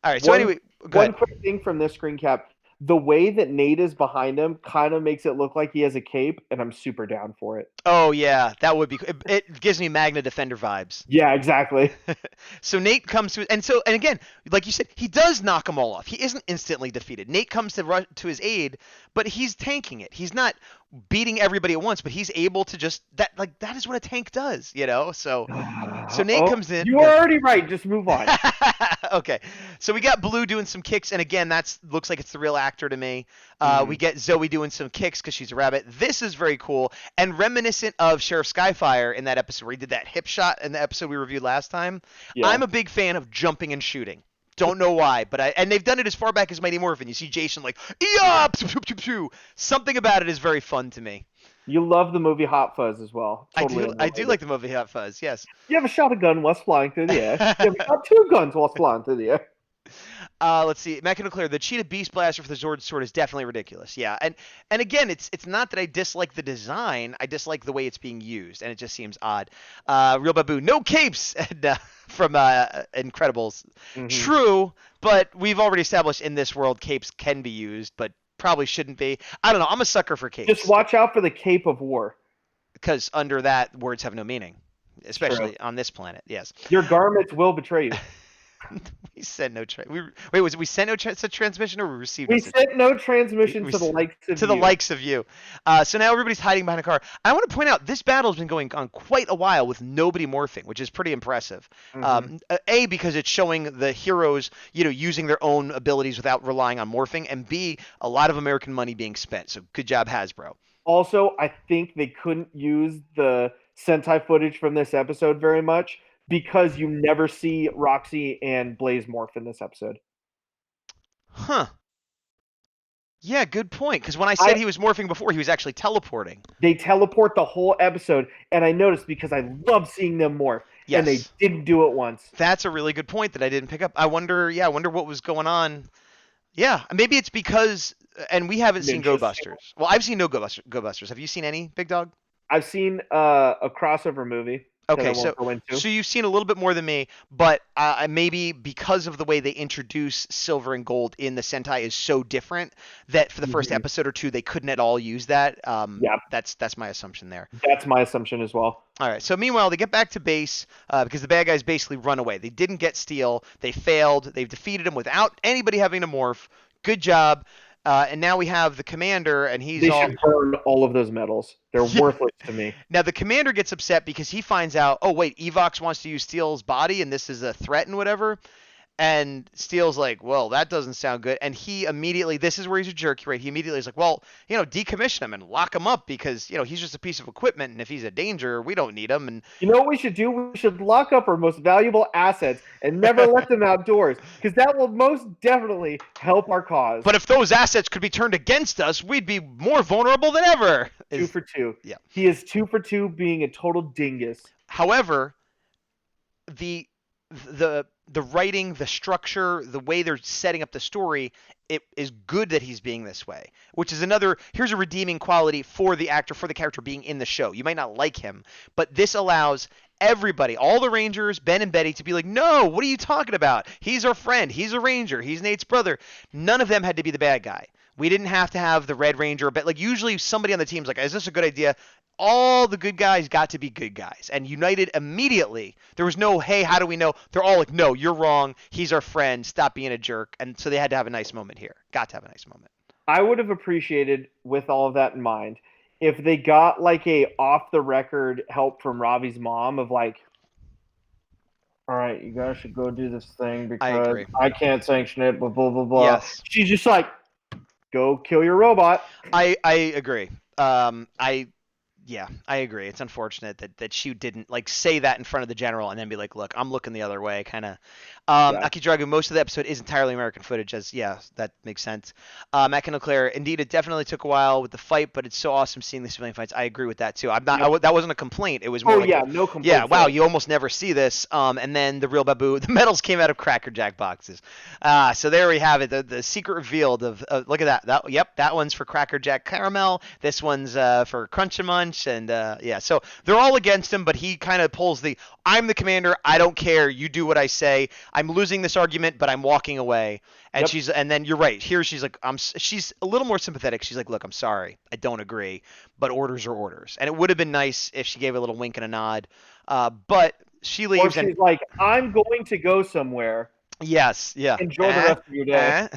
all right. So anyway, go
one
ahead.
quick thing from this screen cap. The way that Nate is behind him kind of makes it look like he has a cape, and I'm super down for it.
Oh yeah, that would be. It gives me Magna Defender vibes.
Yeah, exactly.
So Nate comes to, and again, like you said, he does knock them all off. He isn't instantly defeated. Nate comes to his aid, but he's tanking it. He's not beating everybody at once, but he's able to just that is what a tank does, So Nate comes in.
You are already right. Just move on.
Okay, so we got Blue doing some kicks, and again, looks like it's the real actor to me. We get Zoe doing some kicks because she's a rabbit. This is very cool and reminiscent of Sheriff Skyfire in that episode where he did that hip shot in the episode we reviewed last time. Yeah. I'm a big fan of jumping and shooting. Don't know why, but and they've done it as far back as Mighty Morphin. You see Jason like, yeah, something about it is very fun to me.
You love the movie Hot Fuzz as well.
Totally I do like the movie Hot Fuzz, yes.
You ever shot a gun while flying through the air? You ever shot two guns while flying through the air?
Let's see. Matt can clear the Cheetah Beast Blaster for the Zord sword is definitely ridiculous. Yeah, and again, it's not that I dislike the design. I dislike the way it's being used, and it just seems odd. Real Babu, no capes from Incredibles. Mm-hmm. True, but we've already established in this world capes can be used, but probably shouldn't be. I don't know. I'm a sucker for capes.
Just watch out for the Cape of War.
Because under that, words have no meaning, especially on this planet. Yes.
Your garments will betray you.
We sent no we sent no such transmission, or we received?
We sent no transmission to the
likes of you. So now everybody's hiding behind a car. I want to point out this battle has been going on quite a while with nobody morphing, which is pretty impressive. Mm-hmm. Because it's showing the heroes, using their own abilities without relying on morphing, and B, a lot of American money being spent. So good job, Hasbro.
Also, I think they couldn't use the Sentai footage from this episode very much, because you never see Roxy and Blaze morph in this episode.
Huh. Yeah, good point. Because when I said he was morphing before, he was actually teleporting.
They teleport the whole episode, and I noticed because I love seeing them morph, and they didn't do it once.
That's a really good point that I didn't pick up. I wonder what was going on. Yeah, maybe it's because, and we haven't seen Go Busters. Well, I've seen no Go Busters. Have you seen any, Big Dog?
I've seen a crossover movie.
Okay, so you've seen a little bit more than me, but maybe because of the way they introduce silver and gold in the Sentai is so different that for the first episode or two they couldn't at all use that. That's my assumption there.
That's my assumption as well.
All right, so meanwhile they get back to base because the bad guys basically run away. They didn't get Steel. They failed. They've defeated him without anybody having to morph. Good job. And now we have the commander, and they
should burn all of those medals. They're worthless to me.
Now the commander gets upset because he finds out, oh wait, Evox wants to use Steel's body, and this is a threat and whatever. And Steel's like, well, that doesn't sound good. And he immediately, this is where he's a jerk, right? He immediately is like, well, decommission him and lock him up because, he's just a piece of equipment. And if he's a danger, we don't need him. And
you know what we should do? We should lock up our most valuable assets and never let them outdoors, because that will most definitely help our cause.
But if those assets could be turned against us, we'd be more vulnerable than ever.
2 for 2.
Yeah.
He is 2 for 2 being a total dingus.
Hehowever, the writing, the structure, the way they're setting up the story, it is good that he's being this way, which is here's a redeeming quality for the actor, for the character being in the show. You might not like him, but this allows everybody, all the Rangers, Ben and Betty, to be like, no, what are you talking about? He's our friend. He's a Ranger. He's Nate's brother. None of them had to be the bad guy. We didn't have to have the Red Ranger, but usually somebody on the team's like, is this a good idea? All the good guys got to be good guys and united immediately. There was no, hey, how do we know? They're all like, no, you're wrong. He's our friend. Stop being a jerk. And so they had to have a nice moment here. Got to have a nice moment.
I would have appreciated, with all of that in mind, if they got a off the record help from Ravi's mom of all right, you guys should go do this thing because I can't sanction it, blah, blah, blah, blah.
Yes.
She's just like, go kill your robot.
I agree. I agree. It's unfortunate that she didn't say that in front of the general and then be like, look, I'm looking the other way, kind of. Aki Dragu, most of the episode is entirely American footage, that makes sense. Matt Kendall Clare, indeed, it definitely took a while with the fight, but it's so awesome seeing the civilian fights. I agree with that too. That wasn't a complaint. It was more
no complaint.
yeah, wow, you almost never see this. And then the real Babu, the medals came out of Cracker Jack boxes. So there we have it, the secret revealed of look at that. Yep, that one's for Cracker Jack caramel. This one's for Crunch and Munch, and so they're all against him, but he kind of pulls I'm the commander. I don't care. You do what I say. I'm losing this argument, but I'm walking away. And and then you're right. Here she's like, she's a little more sympathetic. She's like, look, I'm sorry. I don't agree, but orders are orders. And it would have been nice if she gave a little wink and a nod. But she leaves.
Or she's like, I'm going to go somewhere.
Yes, yeah.
Enjoy the rest of your day.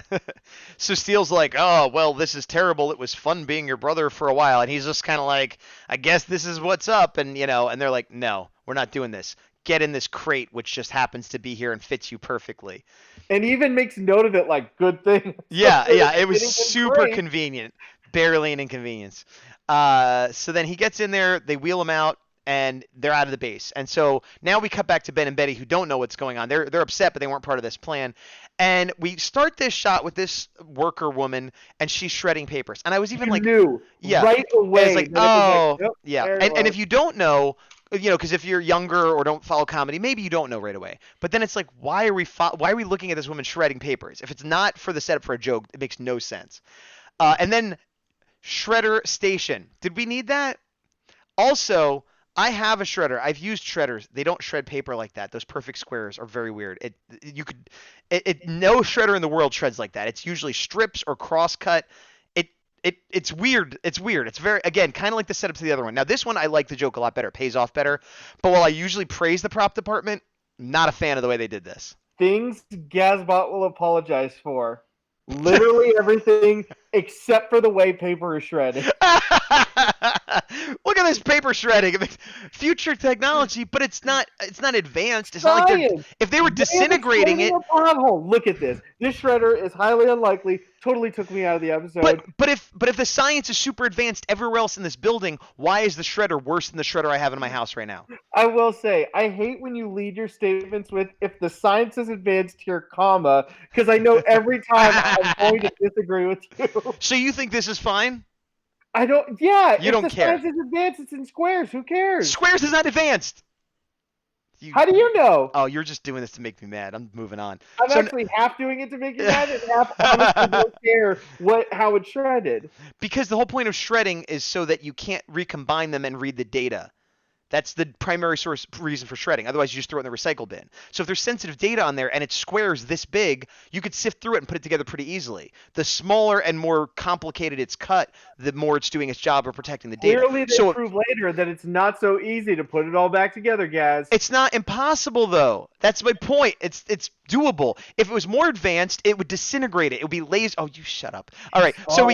So Steele's like, oh, well, this is terrible. It was fun being your brother for a while. And he's just kind of like, I guess this is what's up. And, and they're like, no, we're not doing this. Get in this crate, which just happens to be here and fits you perfectly.
And even makes note of it like, good thing.
Yeah, it was super convenient. Barely an inconvenience. So then he gets in there, they wheel him out, and they're out of the base. And so now we cut back to Ben and Betty, who don't know what's going on. They're upset, but they weren't part of this plan. And we start this shot with this worker woman, and she's shredding papers. And I was even
knew right away.
It's like, oh, yeah. And if you don't know, because if you're younger or don't follow comedy, maybe you don't know right away. But then it's like, why are we looking at this woman shredding papers? If it's not for the setup for a joke, it makes no sense. And then shredder station. Did we need that? Also, I have a shredder. I've used shredders. They don't shred paper like that. Those perfect squares are very weird. No shredder in the world shreds like that. It's usually strips or cross-cut. It's weird. It's weird. It's very, again, kind of like the setup to the other one. Now, this one, I like the joke a lot better. It pays off better. But while I usually praise the prop department, not a fan of the way they did this.
Things Gazbot will apologize for. Literally everything except for the way paper is shredded.
Look at this paper shredding. Future technology, but it's not advanced. It's
Science.
Not like if they were disintegrating it.
Look at this. This shredder is highly unlikely. Totally took me out of the episode.
But if the science is super advanced everywhere else in this building, why is the shredder worse than the shredder I have in my house right now?
I will say, I hate when you lead your statements with "if the science is advanced here, comma," because I know every time I'm going to disagree with you.
So you think this is fine?
I don't. Yeah.
You don't care.
If the science is advanced, it's in squares. Who cares?
Squares is not advanced.
How do you know?
Oh, you're just doing this to make me mad. I'm moving on.
I'm actually half doing it to make you mad, and half honestly don't care how it's shredded.
Because the whole point of shredding is so that you can't recombine them and read the data. That's the primary reason for shredding. Otherwise, you just throw it in the recycle bin. So if there's sensitive data on there and it's squares this big, you could sift through it and put it together pretty easily. The smaller and more complicated it's cut, the more it's doing its job of protecting the data.
Clearly, they prove later that it's not so easy to put it all back together, Gaz.
It's not impossible, though. That's my point. It's doable. If it was more advanced, it would disintegrate it. It would be laser. Oh, you shut up. All right. So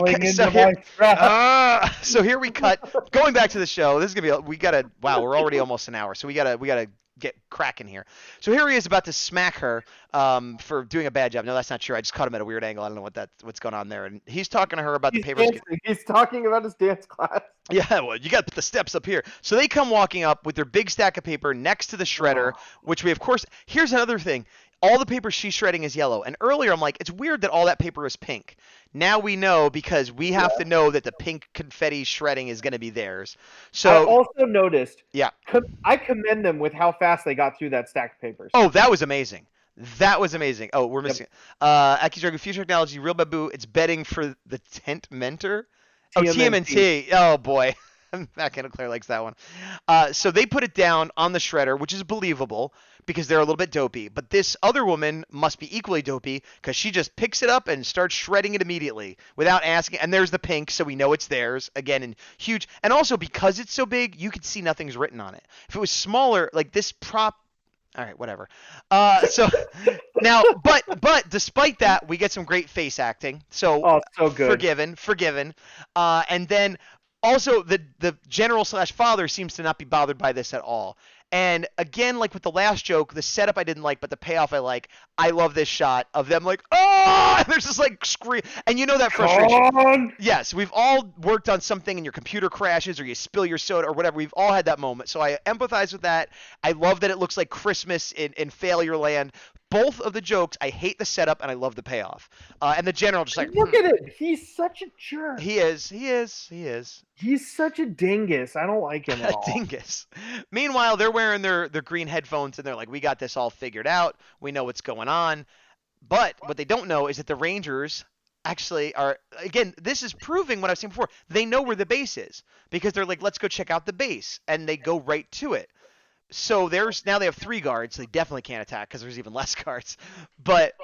here we cut. Going back to the show. This is gonna be. Wow. We're already almost an hour. So we gotta get cracking here. So here he is about to smack her for doing a bad job. No, that's not true. I just caught him at a weird angle. I don't know what's going on there. And he's talking to her about the papers.
He's talking about his dance class.
Yeah, well, you got to put the steps up here. So they come walking up with their big stack of paper next to the shredder, which we, of course, here's another thing. All the paper she's shredding is yellow. And earlier I'm like, it's weird that all that paper is pink. Now we know because we have to know that the pink confetti shredding is going to be theirs. So
I also noticed.
Yeah.
I commend them with how fast they got through that stack of papers.
Oh, that was amazing. That was amazing. Oh, we're missing Akizaru, future technology, real Babu. It's betting for the tent mentor. Oh, TMNT. Oh, boy. Matt Kendall Clare likes that one. So they put it down on the shredder, which is believable because they're a little bit dopey. But this other woman must be equally dopey because she just picks it up and starts shredding it immediately without asking. And there's the pink, so we know it's theirs. Again, and huge. And also because it's so big, you could see nothing's written on it. If it was smaller, like this prop. All right, whatever. So now, but despite that, we get some great face acting. So
good.
Forgiven. And then also the general/father seems to not be bothered by this at all. And again, like with the last joke, the setup I didn't like, but the payoff I like. I love this shot of them like, oh, and there's just like scream, and you know that frustration. Yes, we've all worked on something and your computer crashes or you spill your soda or whatever. We've all had that moment. So I empathize with that. I love that it looks like Christmas in Failure Land. both of the jokes. I hate the setup and I love the payoff. And the general just like,
Look at it. He's such a jerk.
he is.
He's such a dingus. I don't like him at
A
all.
dingus. Meanwhile, they're wearing their green headphones and they're like, we got this all figured out. We know what's going on. But what they don't know is that the Rangers actually are, again, this is proving what I've seen before. They know where the base is because they're like, let's go check out the base. And they go right to it. So now they have 3 guards. So they definitely can't attack because there's even less guards. But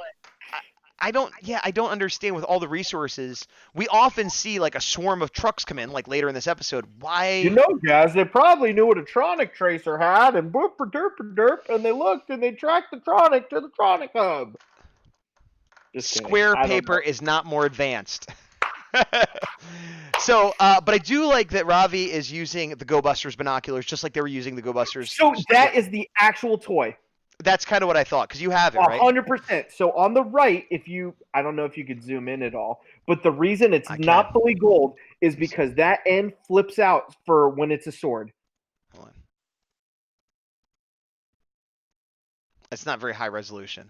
I don't understand with all the resources. We often see like a swarm of trucks come in, like later in this episode. Why?
You know, guys, they probably knew what a Tronic tracer had, and boop, derp, derp, and they looked and they tracked the Tronic to the Tronic hub. Just kidding.
Square
I don't
paper
know.
is not more advanced. So, but I do like that Ravi is using the Go Busters binoculars, just like they were using the Go Busters.
So that is the actual toy.
That's kind of what I thought, because you have it, right?
100%. So on the right, I don't know if you could zoom in at all, but the reason it's
I
not
can.
fully gold is because that end flips out for when it's a sword.
Hold on. It's not very high resolution.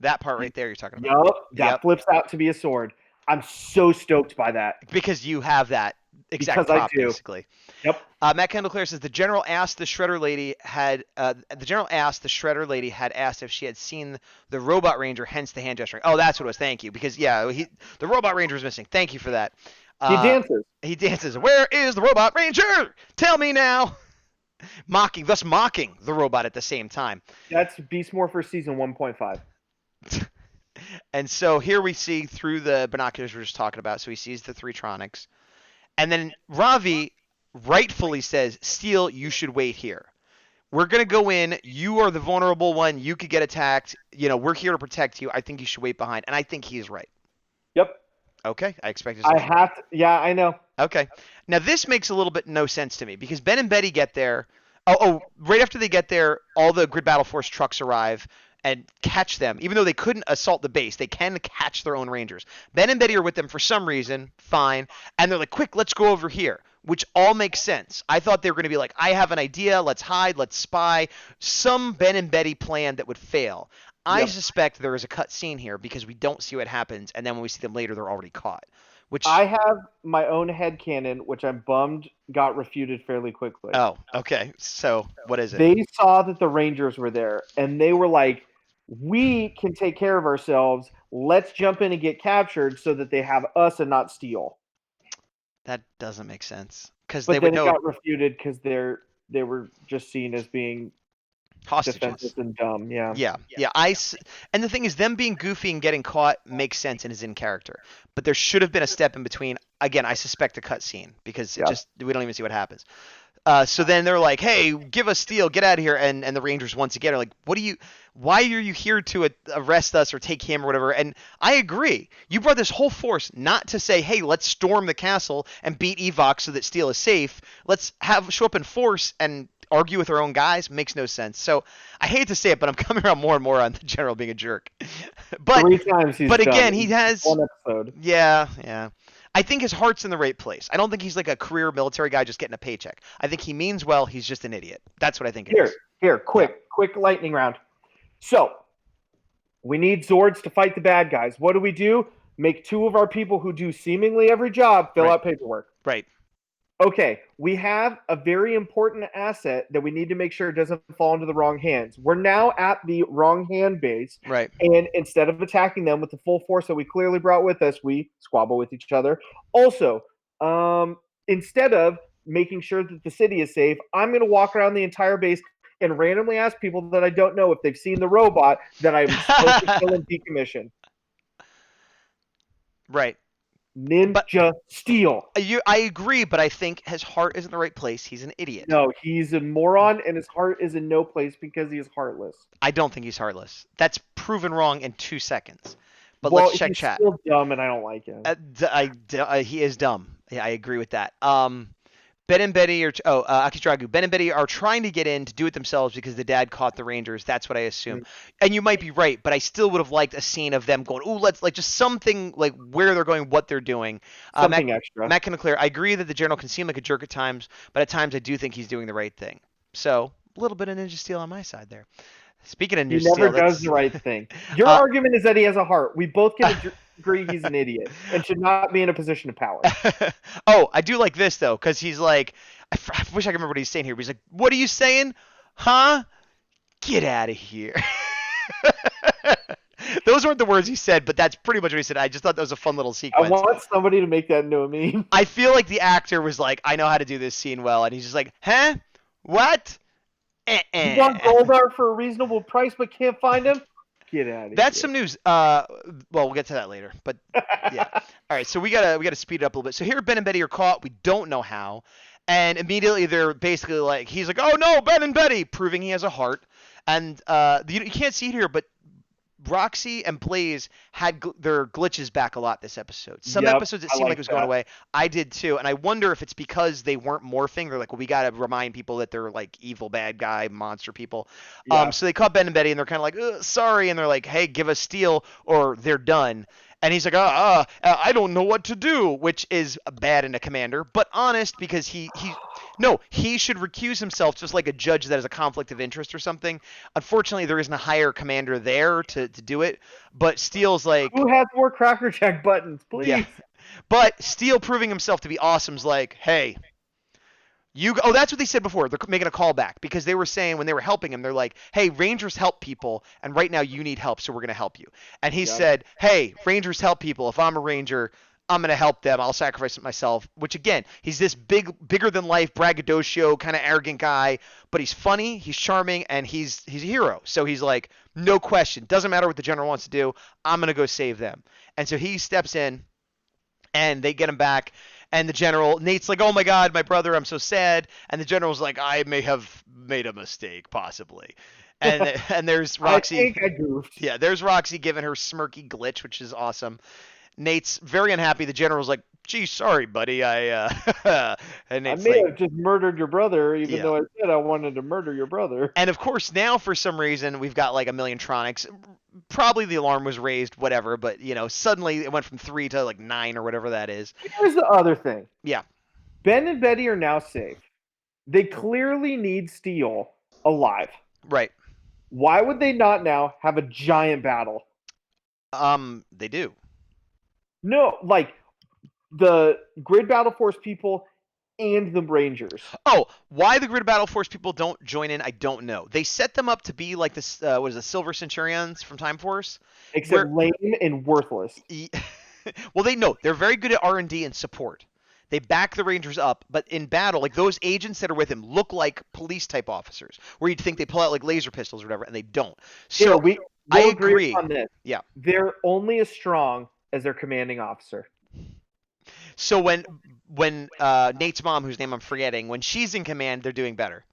That part right there you're talking about.
Yup, that
Yep.
flips out to be a sword. I'm so stoked by that.
Because you have that exact
Because I
prop,
do.
basically.
Yep.
Matt Kendall Clare says the general asked the Shredder lady had asked if she had seen the Robot Ranger, hence the hand gesturing. Oh, that's what it was. Thank you. Because the Robot Ranger is missing. Thank you for that.
He dances.
He dances. Where is the Robot Ranger? Tell me now. Mocking the robot at the same time.
That's Beast Morphers season 1.5.
And so here we see through the binoculars we're just talking about. So he sees the 3 Tronics. And then Ravi rightfully says, Steel, you should wait here. We're going to go in. You are the vulnerable one. You could get attacked. We're here to protect you. I think you should wait behind. And I think he's right.
Yep.
Okay. I expected
I have to. Yeah, I know.
Okay. Now this makes a little bit no sense to me because Ben and Betty get there. Oh, right after they get there, all the Grid Battle Force trucks arrive and catch them. Even though they couldn't assault the base, they can catch their own Rangers. Ben and Betty are with them for some reason, fine, and they're like, quick, let's go over here, which all makes sense. I thought they were going to be like, I have an idea, let's hide, let's spy, some Ben and Betty plan that would fail. I
Yep.
suspect there is a cut scene here because we don't see what happens, and then when we see them later, they're already caught. Which
I have my own headcanon, which I'm bummed got refuted fairly quickly.
Oh, okay. So what is it?
They saw that the Rangers were there, and they were like, we can take care of ourselves. Let's jump in and get captured so that they have us and not Steel.
That doesn't make sense because
But
they
then
would
it
know
got refuted because they were just seen as being
hostages.
defenseless and dumb. Yeah.
Yeah. And the thing is, them being goofy and getting caught makes sense and is in character. But there should have been a step in between. Again, I suspect a cut scene because
Yeah.
we don't even see what happens. So then they're like, "Hey, give us Steel, get out of here!" And the Rangers once again are like, Why are you here to arrest us or take him or whatever?" And I agree. You brought this whole force not to say, "Hey, let's storm the castle and beat Evox so that Steel is safe." Let's show up in force and argue with our own guys. Makes no sense. So I hate to say it, but I'm coming around more and more on the general being a jerk. But
3 times he's
but
done
again,
it.
he has
one episode.
yeah. I think his heart's in the right place. I don't think he's like a career military guy just getting a paycheck. I think he means well. He's just an idiot. That's what I think it is.
Here, quick lightning round. So, we need Zords to fight the bad guys. What do? Make 2 of our people who do seemingly every job fill
Right.
out paperwork.
Right.
Okay, we have a very important asset that we need to make sure it doesn't fall into the wrong hands. We're now at the wrong hand base,
Right.
and instead of attacking them with the full force that we clearly brought with us, we squabble with each other. Also, instead of making sure that the city is safe, I'm going to walk around the entire base and randomly ask people that I don't know if they've seen the robot that I'm supposed to kill and decommission.
Right.
Ninja Steel.
I agree, but I think his heart is in the right place. He's an idiot.
No, he's a moron, and his heart is in no place because he is heartless.
I don't think he's heartless. That's proven wrong in 2 seconds. But
Well,
let's check
he's
chat.
still dumb, and I don't like him.
He is dumb. Yeah, I agree with that. Ben and Betty Akidragu. Ben and Betty are trying to get in to do it themselves because the dad caught the Rangers. That's what I assume. And you might be right, but I still would have liked a scene of them going, "Ooh, let's like just something like where they're going, what they're doing."
Something extra.
Matt Clear. I agree that the general can seem like a jerk at times, but at times I do think he's doing the right thing. So a little bit of Ninja Steel on my side there. Speaking of
He
new
never
steel,
does the right thing. Your argument is that he has a heart. We both can agree he's an idiot and should not be in a position of power.
Oh, I do like this though, because he's like, I wish I could remember what he's saying here. But he's like, "What are you saying? Huh? Get out of here." Those weren't the words he said, but that's pretty much what he said. I just thought that was a fun little
I
sequence.
want somebody to make that into a meme.
I feel like the actor was like, I know how to do this scene well, and he's just like, huh? What?
You want Goldar for a reasonable price but can't find him? Get out of here.
That's some news. Well, we'll get to that later. But yeah. All right, so we gotta speed it up a little bit. So here, Ben and Betty are caught. We don't know how, and immediately they're basically like, he's like, "Oh no, Ben and Betty," proving he has a heart. And you can't see it here, but Roxy and Blaze had their glitches back a lot this episode. Some
Yep,
episodes it
I
seemed like
like
it was going
that.
away. I did too, and I wonder if it's because they weren't morphing. They're like, well, we got to remind people that they're like evil, bad guy, monster people.
Yeah.
So they caught Ben and Betty, and they're kind of like, sorry, and they're like, hey, give us steel, or they're done. And he's like, I don't know what to do, which is bad in a commander, but honest because he should recuse himself just like a judge that has a conflict of interest or something. Unfortunately, there isn't a higher commander there to do it, but Steele's like,
Who has more Cracker Jack buttons, please?
yeah. But Steele proving himself to be awesome's like, hey, that's what they said before. They're making a callback because they were saying when they were helping him, they're like, hey, Rangers help people, and right now you need help, so we're going to help you. And he said, hey, Rangers help people. If I'm a Ranger, I'm going to help them. I'll sacrifice myself, which again, he's this bigger than life, braggadocio, kind of arrogant guy, but he's funny, he's charming, and he's a hero. So he's like, no question. Doesn't matter what the general wants to do. I'm going to go save them. And so he steps in, and they get him back. And the general, Nate's like, oh my God, my brother, I'm so sad. And the general's like, I may have made a mistake, possibly. And there's Roxy.
I think I goofed.
Yeah, there's Roxy giving her smirky glitch, which is awesome. Nate's very unhappy. The general's like, gee, sorry, buddy. And Nate's
may
like,
have just murdered your brother, even though I said I wanted to murder your brother.
And of course, now for some reason, we've got like a million tronics. Probably the alarm was raised, whatever, but suddenly it went from 3 to like 9 or whatever that is.
Here's the other thing.
Yeah.
Ben and Betty are now safe. They clearly need Steel alive.
Right.
Why would they not now have a giant battle?
They do.
No, like the Grid Battle Force people and the Rangers.
Oh, why the Grid Battle Force people don't join in, I don't know. They set them up to be like this, what is it, Silver Centurions from Time Force?
Except lame and worthless.
Well, they're very good at R&D and support. They back the Rangers up, but in battle, like those agents that are with him look like police-type officers, where you'd think they pull out like laser pistols or whatever, and they don't. So
we'll
I
agree
agree
on this.
Yeah.
They're only as strong as their commanding officer.
So when Nate's mom, whose name I'm forgetting, when she's in command, they're doing better.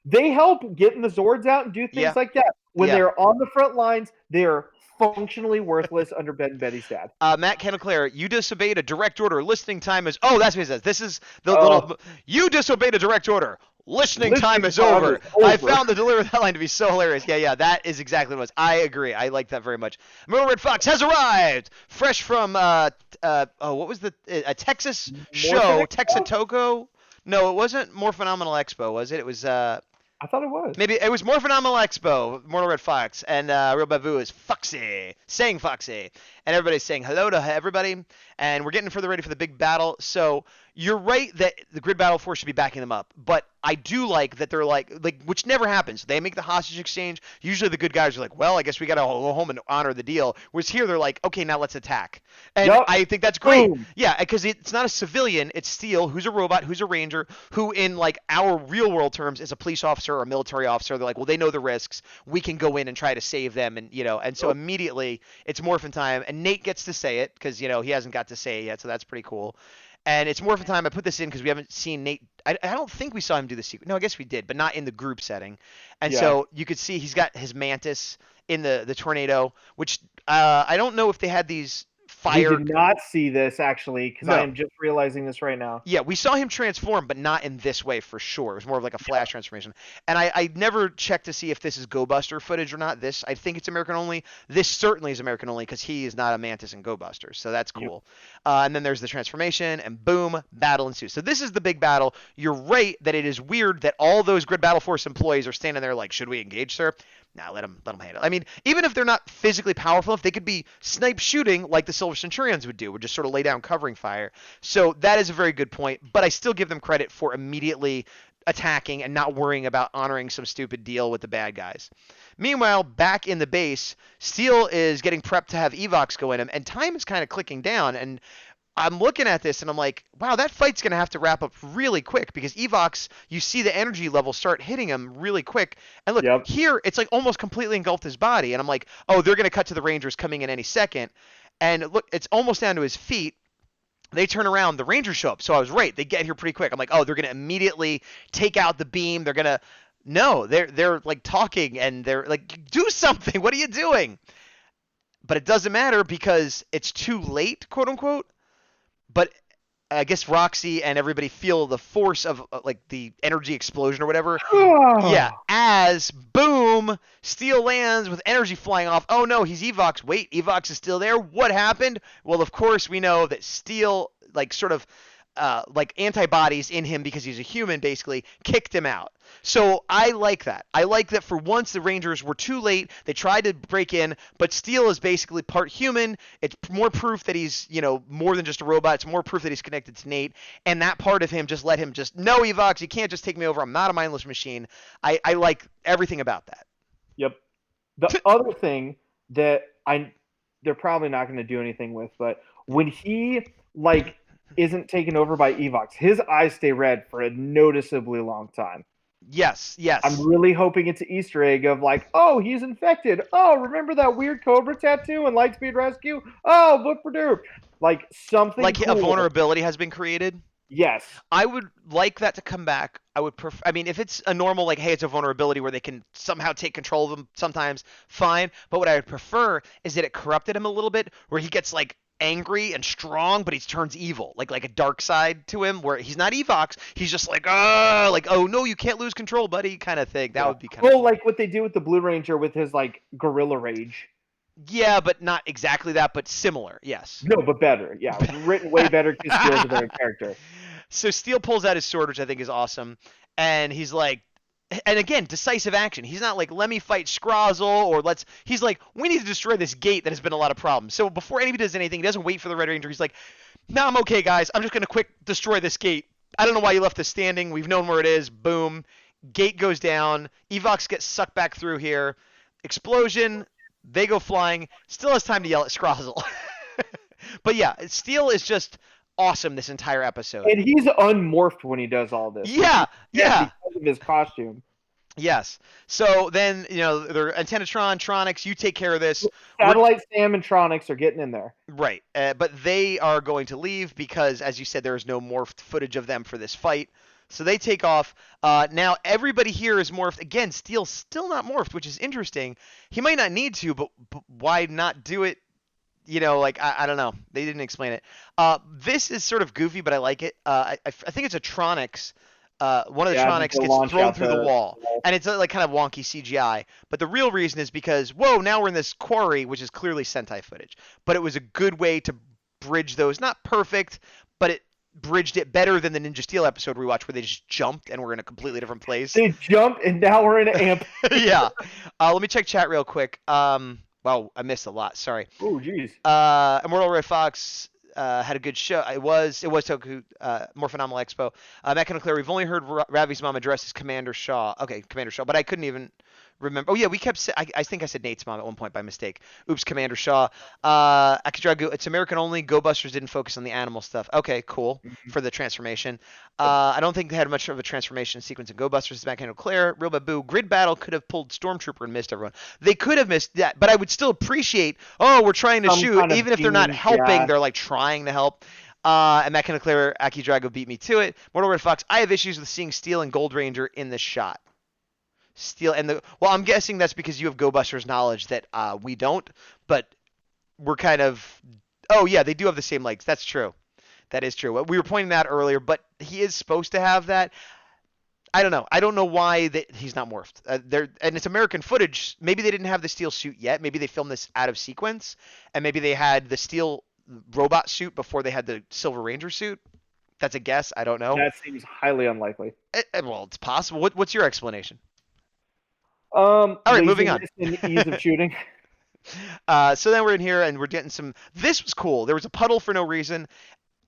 They help getting the Zords out and do things like that. When they're on the front lines, they're functionally worthless under Ben and Betty's dad.
Matt Cantaclair, you disobeyed a direct order. Listening time is... Oh, that's what he says. This is the little... You disobeyed a direct order. Listening time is over. I found the delivery of that line to be so hilarious. Yeah, that is exactly what it was. I agree. I like that very much. Myrtle Red Fox has arrived! Fresh from, what was a Texas show? Texatoco? No, it wasn't More Phenomenal Expo, was it? It was,
I thought it was.
Maybe it was More Phenomenal Expo, Mortal Red Fox, and Real Babu is Foxy, saying Foxy, and everybody's saying hello to everybody, and we're getting further ready for the big battle. So you're right that the Grid Battle Force should be backing them up, but I do like that they're like which never happens. They make the hostage exchange. Usually the good guys are like, well, I guess we got to go home and honor the deal. Whereas here they're like, okay, now let's attack. And I think that's great.
Boom.
Yeah, because it's not a civilian. It's Steel, who's a robot, who's a ranger, who in like our real world terms is a police officer or a military officer. They're like, well, they know the risks. We can go in and try to save them. And, and so immediately it's morphin time. And Nate gets to say it because, he hasn't got to say it yet. So that's pretty cool. And it's morphin time. I put this in because we haven't seen Nate. I don't think we saw him do the secret. No, I guess we did, but not in the group setting. And so you could see he's got his mantis in the tornado, which I don't know if they had these fire.
We did not see this actually because I am just realizing this right now.
Yeah, we saw him transform, but not in this way for sure. It was more of like a flash transformation. And I never checked to see if this is Go Buster footage or not. I think it's American only. This certainly is American only because he is not a mantis in Go Buster, so that's cool. And then there's the transformation, and boom, battle ensues. So this is the big battle. You're right that it is weird that all those Grid Battle Force employees are standing there like, should we engage, sir? Nah, let them handle it. I mean, even if they're not physically powerful, if they could be snipe shooting like the Silver Centurions would do, would just sort of lay down covering fire. So that is a very good point, but I still give them credit for immediately attacking and not worrying about honoring some stupid deal with the bad guys. Meanwhile, back in the base, Steel is getting prepped to have Evox go in him, and time is kind of clicking down, and I'm looking at this and I'm like, wow, that fight's going to have to wrap up really quick because Evox, you see the energy level start hitting him really quick. And look,
Yep.
here it's like almost completely engulfed his body. And I'm like, oh, they're going to cut to the Rangers coming in any second. And look, it's almost down to his feet. They turn around, the Rangers show up. So I was right. They get here pretty quick. I'm like, oh, they're going to immediately take out the beam. They're going to, no, they're like talking and they're like, do something. What are you doing? But it doesn't matter because it's too late, quote unquote. But I guess Roxy and everybody feel the force of like the energy explosion or whatever. Yeah, as boom, Steel lands with energy flying off. Oh no, he's Evox. Wait, Evox is still there. What happened? Well, of course we know that Steel like sort of like antibodies in him because he's a human basically kicked him out. So I like that. I like that for once the Rangers were too late. They tried to break in, but Steel is basically part human. It's more proof that he's, you know, more than just a robot. It's more proof that he's connected to Nate. And that part of him just let him just, no, Evox, you can't just take me over. I'm not a mindless machine. I like everything about that.
Yep. The other thing that they're probably not going to do anything with, but when he like isn't taken over by Evox, his eyes stay red for a noticeably long time.
Yes.
I'm really hoping it's an Easter egg of like, oh, he's infected. Oh, remember that weird Cobra tattoo in Lightspeed Rescue? Oh, look for Dupe. Like something
like
cool.
A vulnerability has been created.
Yes.
I would like that to come back. I would prefer. I mean, if it's a normal, like, hey, it's a vulnerability where they can somehow take control of them sometimes, fine. But what I would prefer is that it corrupted him a little bit, where he gets like angry and strong, but he turns evil, like a dark side to him, where he's not Evox. He's just like, oh no, you can't lose control, buddy, kind of thing. That would be kind of
cool. Like what they do with the Blue Ranger with his like gorilla rage.
Yeah, but not exactly that, but similar. Yes.
No, but better. Yeah, written way better because Steel's a better character.
So Steel pulls out his sword, which I think is awesome, and he's like, and again, decisive action. He's not like, let me fight Scrozzle, or he's like, we need to destroy this gate that has been a lot of problems. So before anybody does anything, he doesn't wait for the Red Ranger. He's like, no, I'm okay, guys. I'm just going to quick destroy this gate. I don't know why you left this standing. We've known where it is. Boom. Gate goes down. Evox gets sucked back through here. Explosion. They go flying. Still has time to yell at Scrozzle. But yeah, Steel is just awesome this entire episode.
And he's unmorphed when he does all this.
Yeah.
Because of his costume.
Yes. So then, you know, they're Antennatron, Tronics, you take care of this.
Satellite Sam and Tronics are getting in there.
Right. But they are going to leave because, as you said, there is no morphed footage of them for this fight. So they take off. Now everybody here is morphed. Again, Steel's still not morphed, which is interesting. He might not need to, but why not do it? You know, like, I don't know. They didn't explain it. This is sort of goofy, but I like it. I think it's a Tronics. One of the Tronics gets thrown through the wall. And it's like kind of wonky CGI. But the real reason is because, whoa, now we're in this quarry, which is clearly Sentai footage. But it was a good way to bridge those. Not perfect, but it bridged it better than the Ninja Steel episode we watched where they just jumped and we're in a completely different place.
They jumped and now we're in an amp.
Yeah. Let me check chat real quick. Wow, I missed a lot. Sorry.
Oh, jeez.
Immortal Ray Fox had a good show. It was Toku Morphinomal Expo. Matt Clear, we've only heard Ravi's mom address as Commander Shaw. Okay, Commander Shaw, but I couldn't even remember. Oh yeah, we kept. I think I said Nate's mom at one point by mistake. Oops, Commander Shaw. Akidragu, it's American only. Go Busters didn't focus on the animal stuff. Okay, cool for the transformation. I don't think they had much of a transformation sequence in Go Busters. Matt Claire, Real Babu, Grid Battle could have pulled Stormtrooper and missed everyone. They could have missed that, but I would still appreciate. Oh, we're trying to shoot, even if they're not helping. They're like trying to help. And Matt Claire, Aki Drago beat me to it. Mortal Red Fox, I have issues with seeing Steel and Gold Ranger in this shot. Steel and I'm guessing that's because you have Go Busters knowledge that we don't, but we're kind of, oh yeah, they do have the same legs. That's true. That is true. We were pointing that earlier, but he is supposed to have that. I don't know. I don't know why that he's not morphed. And it's American footage. Maybe they didn't have the Steel suit yet. Maybe they filmed this out of sequence, and maybe they had the Steel robot suit before they had the Silver Ranger suit. That's a guess. I don't know.
That seems highly unlikely.
Well, it's possible. What's your explanation? All right, moving on.
laziness and ease of shooting.
So then we're in here and we're getting some. This was cool. There was a puddle for no reason,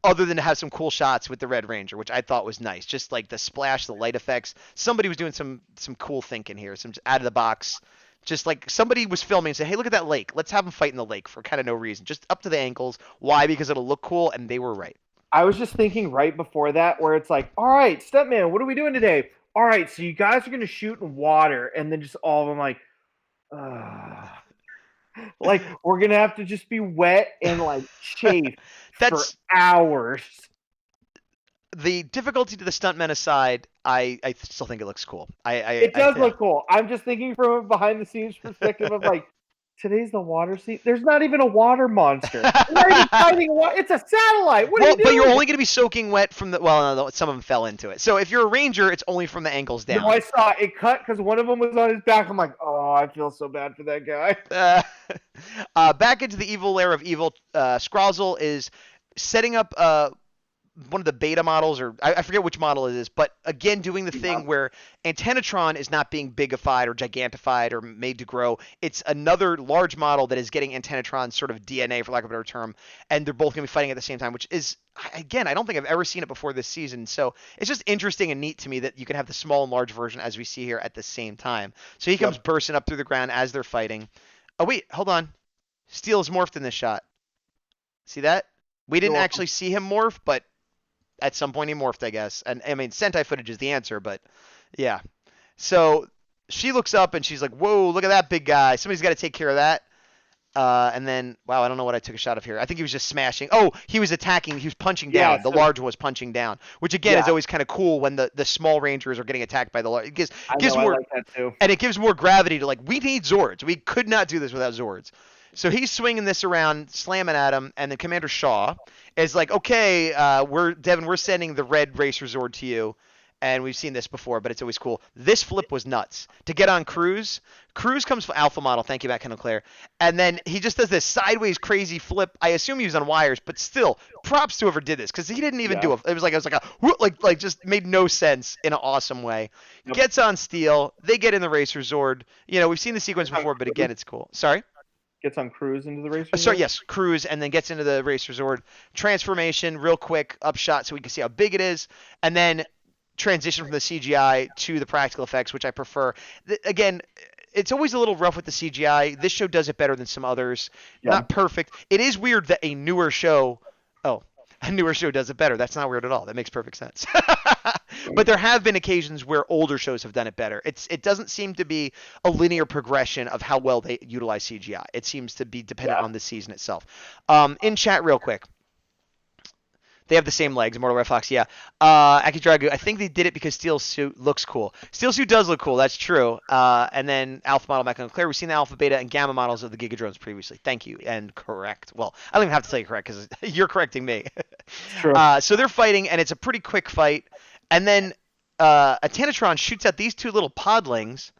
other than to have some cool shots with the Red Ranger, which I thought was nice. Just like the splash, the light effects. Somebody was doing some cool thinking here, some out of the box. Just like somebody was filming and said, "Hey, look at that lake. Let's have them fight in the lake for kind of no reason, just up to the ankles. Why? Because it'll look cool." And they were right.
I was just thinking right before that, where it's like, all right, stuntman, what are we doing today? All right, so you guys are going to shoot in water, and then just all of them like we're going to have to just be wet and like chafe for hours.
The difficulty to the stuntmen aside, I still think it looks cool.
It does look cool. I'm just thinking from a behind the scenes perspective of like, today's the water scene. There's not even a water monster. We're not even fighting it's a satellite. What are you doing?
But you're only going to be soaking wet from the. Well, no, some of them fell into it. So if you're a ranger, it's only from the ankles down.
No, I saw it cut because one of them was on his back. I'm like, oh, I feel so bad for that guy.
Back into the evil lair of evil. Scrozzle is setting up one of the beta models, or I forget which model it is, but again, doing the thing where Antennatron is not being bigified or gigantified or made to grow. It's another large model that is getting Antennatron's sort of DNA, for lack of a better term, and they're both going to be fighting at the same time, which is, again, I don't think I've ever seen it before this season. So it's just interesting and neat to me that you can have the small and large version, as we see here, at the same time. So he comes bursting up through the ground as they're fighting. Oh, wait, hold on. Steel is morphed in this shot. See that? We didn't actually see him morph, but at some point he morphed, I guess. And I mean, Sentai footage is the answer, but yeah. So she looks up and she's like, whoa, look at that big guy. Somebody's got to take care of that. And then, wow, I don't know what I took a shot of here. I think he was just smashing. Oh, he was attacking. He was punching down. The large one was punching down, which again is always kind of cool when the small rangers are getting attacked by the large. It gives more,
I like that too.
And it gives more gravity to, like, we need Zords. We could not do this without Zords. So he's swinging this around, slamming at him, and then Commander Shaw is like, okay, we're sending the Red Racer Zord to you. And we've seen this before, but it's always cool. This flip was nuts. To get on Cruz comes from Alpha Model. Thank you, Matt Kendall-Claire. And then he just does this sideways crazy flip. I assume he was on wires, but still, props to whoever did this, because he didn't even do it. It was like a just made no sense in an awesome way. Yep. Gets on Steel. They get in the Racer Zord. You know, we've seen the sequence before, but again, it's cool. Sorry?
Gets on Cruz into the Racer Zord?
Sorry, yes, Cruz, and then gets into the Racer Zord. Transformation, real quick, upshot so we can see how big it is. And then transition from the CGI to the practical effects, which I prefer. Again, it's always a little rough with the CGI. This show does it better than some others. Not perfect. It is weird that a newer show does it better. That's not weird at all. That makes perfect sense. But there have been occasions where older shows have done it better. It doesn't seem to be a linear progression of how well they utilize CGI. It seems to be dependent on the season itself. In chat real quick. They have the same legs, Mortal Red Fox, yeah. Akidragu, I think they did it because Steel Suit looks cool. Steel Suit does look cool, that's true. And then Alpha Model back on Claire. We've seen the Alpha, Beta, and Gamma models of the Gigadrones previously. Thank you, and correct. Well, I don't even have to tell you correct because you're correcting me.
True.
So they're fighting, and it's a pretty quick fight. And then Antennatron shoots at these two little podlings,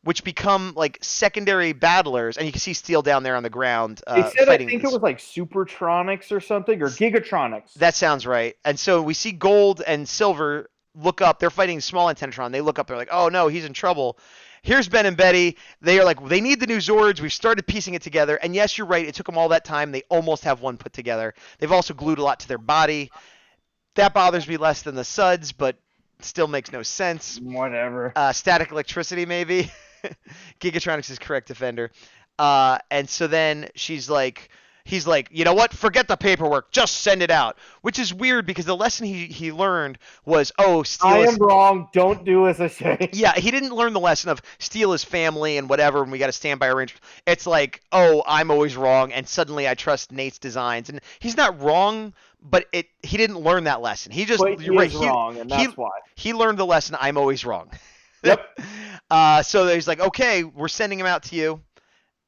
which become like secondary battlers, and you can see Steel down there on the ground.
They said,
fighting
I think it was like Supertronics or something, or Gigatronics.
That sounds right. And so we see Gold and Silver look up. They're fighting small Antennatron. They look up. They're like, oh no, he's in trouble. Here's Ben and Betty. They are like, they need the new Zords. We've started piecing it together. And yes, you're right. It took them all that time. They almost have one put together. They've also glued a lot to their body. That bothers me less than the Suds, but still makes no sense.
Whatever.
Static electricity, maybe. Gigatronics is correct, Defender. And so then he's like, you know what? Forget the paperwork. Just send it out. Which is weird because the lesson he learned was, Steel
I am wrong. Don't do as I say.
Yeah, he didn't learn the lesson of Steel is family and whatever, and we got to stand by our arrangements. It's like, I'm always wrong, and suddenly I trust Nate's designs. And he's not wrong, but he didn't learn that lesson. He just
but
you're right.
Wrong, and that's why.
He learned the lesson, I'm always wrong.
Yep.
So he's like, okay, we're sending him out to you.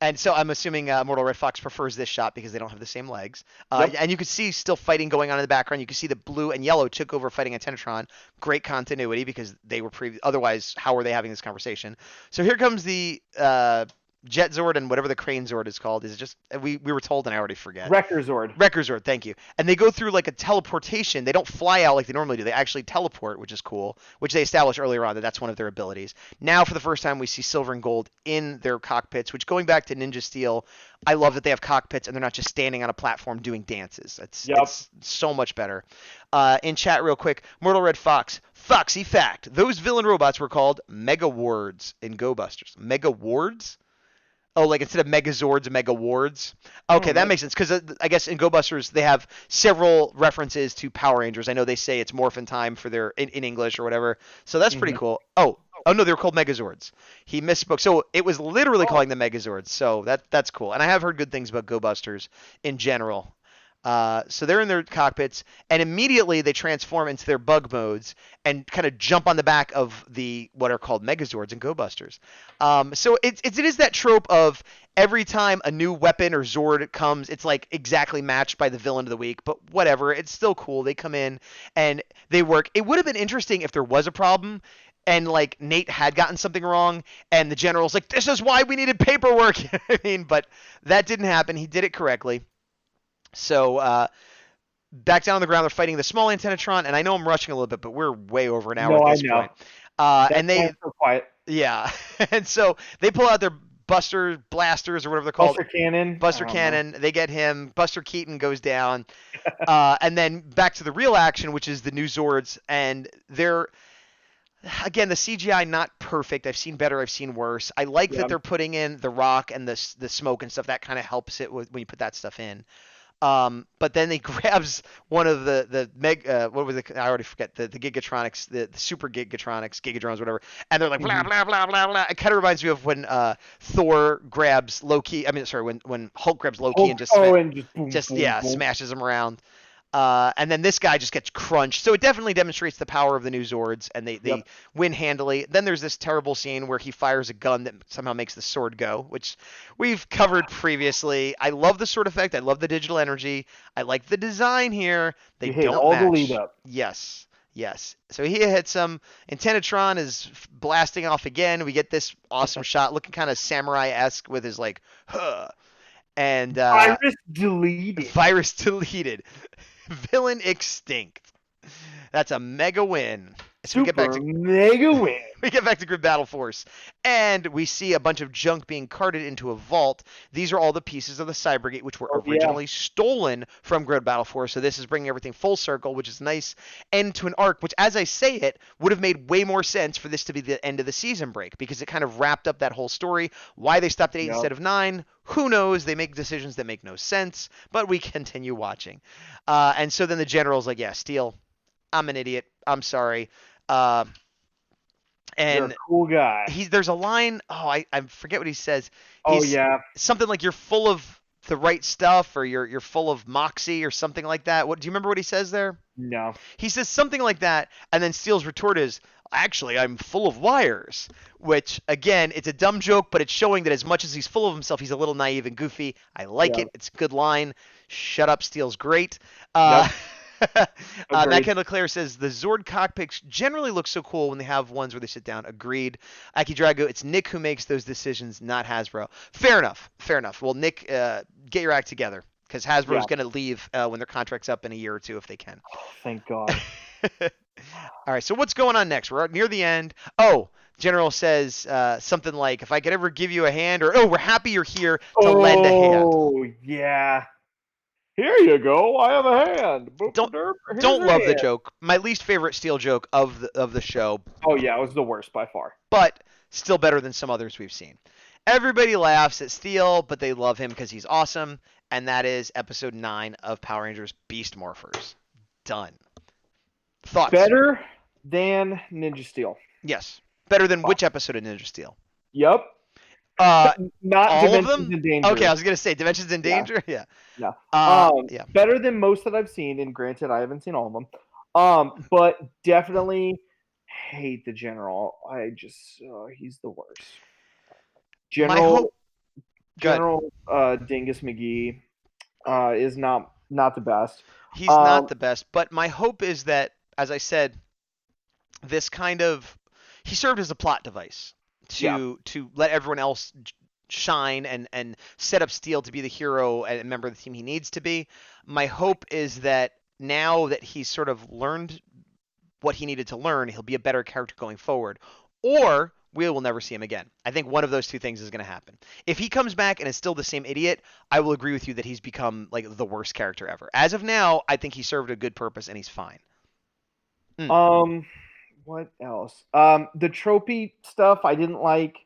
And so I'm assuming Mortal Red Fox prefers this shot because they don't have the same legs. And you can see still fighting going on in the background. You can see the blue and yellow took over fighting Antennatron. Great continuity because they were otherwise, how were they having this conversation? So here comes the Jet Zord and whatever the Crane Zord is called is just we were told and I already forget.
Wrecker Zord.
Wrecker Zord, thank you. And they go through like a teleportation. They don't fly out like they normally do. They actually teleport, which is cool, which they established earlier on that that's one of their abilities. Now, for the first time, we see Silver and Gold in their cockpits, which going back to Ninja Steel, I love that they have cockpits and they're not just standing on a platform doing dances. It's so much better. In chat, real quick, Mortal Red Fox. Foxy fact. Those villain robots were called Mega Wards in Go Busters. Mega Wards? Oh, like instead of Megazords, Mega Wards. Okay, that makes sense because I guess in Go Busters they have several references to Power Rangers. I know they say it's morphin time for their in English or whatever, so that's pretty cool. Oh no, they were called Megazords. He misspoke. So it was literally calling them Megazords. So that's cool. And I have heard good things about Go Busters in general. So they're in their cockpits, and immediately they transform into their bug modes and kind of jump on the back of the what are called Megazords and Go Busters. So it is that trope of every time a new weapon or Zord comes, it's like exactly matched by the villain of the week, but whatever, it's still cool. They come in and they work. It would have been interesting if there was a problem and like Nate had gotten something wrong and the general's like, this is why we needed paperwork. I mean, but that didn't happen. He did it correctly. So back down on the ground, they're fighting the small Antennatron, and I know I'm rushing a little bit, but we're way over an hour at this point. And they
so quiet.
Yeah, and so they pull out their Buster blasters or whatever they're called. Buster Cannon. They get him. Buster Keaton goes down, and then back to the real action, which is the new Zords, and they're. Again, the CGI not perfect. I've seen better. I've seen worse. I like that they're putting in the rock and the smoke and stuff. That kind of helps it when you put that stuff in. But then he grabs one of the what was it? I already forget the Gigatronics, the super Gigadrones, whatever. And they're like blah blah blah blah blah. It kind of reminds me of when Thor grabs Loki. I mean, sorry, when Hulk grabs Loki and just smashes him around. And then this guy just gets crunched. So it definitely demonstrates the power of the new Zords, and they win handily. Then there's this terrible scene where he fires a gun that somehow makes the sword go, which we've covered previously. I love the sword effect. I love the digital energy. I like the design here. They don't
all
match.
the lead up.
Yes. So he hits some. Antennatron is blasting off again. We get this awesome shot, looking kind of samurai-esque with his like, huh. And
Virus
deleted. Villain extinct. That's a mega win. So
mega win.
We get back to Grid Battle Force, and we see a bunch of junk being carted into a vault. These are all the pieces of the Cybergate, which were originally stolen from Grid Battle Force. So this is bringing everything full circle, which is a nice end to an arc, which, as I say it, would have made way more sense for this to be the end of the season break, because it kind of wrapped up that whole story. Why they stopped at 8 instead of 9, who knows? They make decisions that make no sense, but we continue watching. And so then the general's like, yeah, Steel, I'm an idiot. I'm sorry. And
you're a cool guy.
There's a line. Oh, I forget what he says. Something like you're full of the right stuff, or you're full of moxie, or something like that. What do you remember what he says there?
No.
He says something like that, and then Steele's retort is, actually, I'm full of wires. Which, again, it's a dumb joke, but it's showing that as much as he's full of himself, he's a little naive and goofy. I like it. It's a good line. Shut up, Steele's great. Matt Kendall Clare says the Zord cockpits generally look so cool when they have ones where they sit down. Agreed. Aki Drago, it's Nick who makes those decisions, not Hasbro. Fair enough. Well, Nick, get your act together, because Hasbro's going to leave when their contract's up in a year or two if they can.
Oh, thank God.
All right, so what's going on next? We're near the end. Oh, General says something like, if I could ever give you a hand, or, we're happy you're here to lend a hand.
Oh, yeah. Here you go. I have a hand.
Don't love the joke. My least favorite Steel joke of the show.
Oh, yeah, it was the worst by far.
But still better than some others we've seen. Everybody laughs at Steel, but they love him because he's awesome. And that is episode 9 of Power Rangers Beast Morphers. Done. Thoughts?
Better than Ninja Steel.
Yes. Better than which episode of Ninja Steel?
Yep. Not
all
Dimensions
of them?
in Danger.
Okay, I was going to say Dimensions in Danger? Yeah.
Yeah. Better than most that I've seen, and granted, I haven't seen all of them. But definitely hate the General. He's the worst. General Dingus McGee is not the best.
He's not the best, but my hope is that, as I said, he served as a plot device to let everyone else shine and set up Steel to be the hero and a member of the team he needs to be. My hope is that now that he's sort of learned what he needed to learn, he'll be a better character going forward. Or we will never see him again. I think one of those two things is going to happen. If he comes back and is still the same idiot, I will agree with you that he's become like the worst character ever. As of now, I think he served a good purpose and he's fine.
What else? The trophy stuff I didn't like,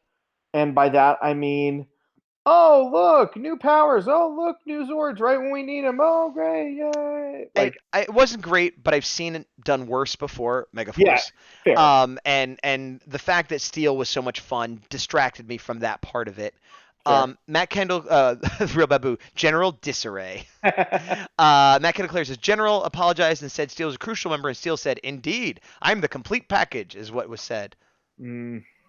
and by that I mean, oh look, new powers. Oh look, new Zords right when we need them. Oh great, yay! Like
It wasn't great, but I've seen it done worse before, Megaforce.
Yeah, fair.
And the fact that Steel was so much fun distracted me from that part of it.
Fair.
Matt Kendall, Real Babu, General Disarray. Matt Kendall Clare says, General apologized and said Steel is a crucial member, and Steel said, indeed, I'm the complete package, is what was said.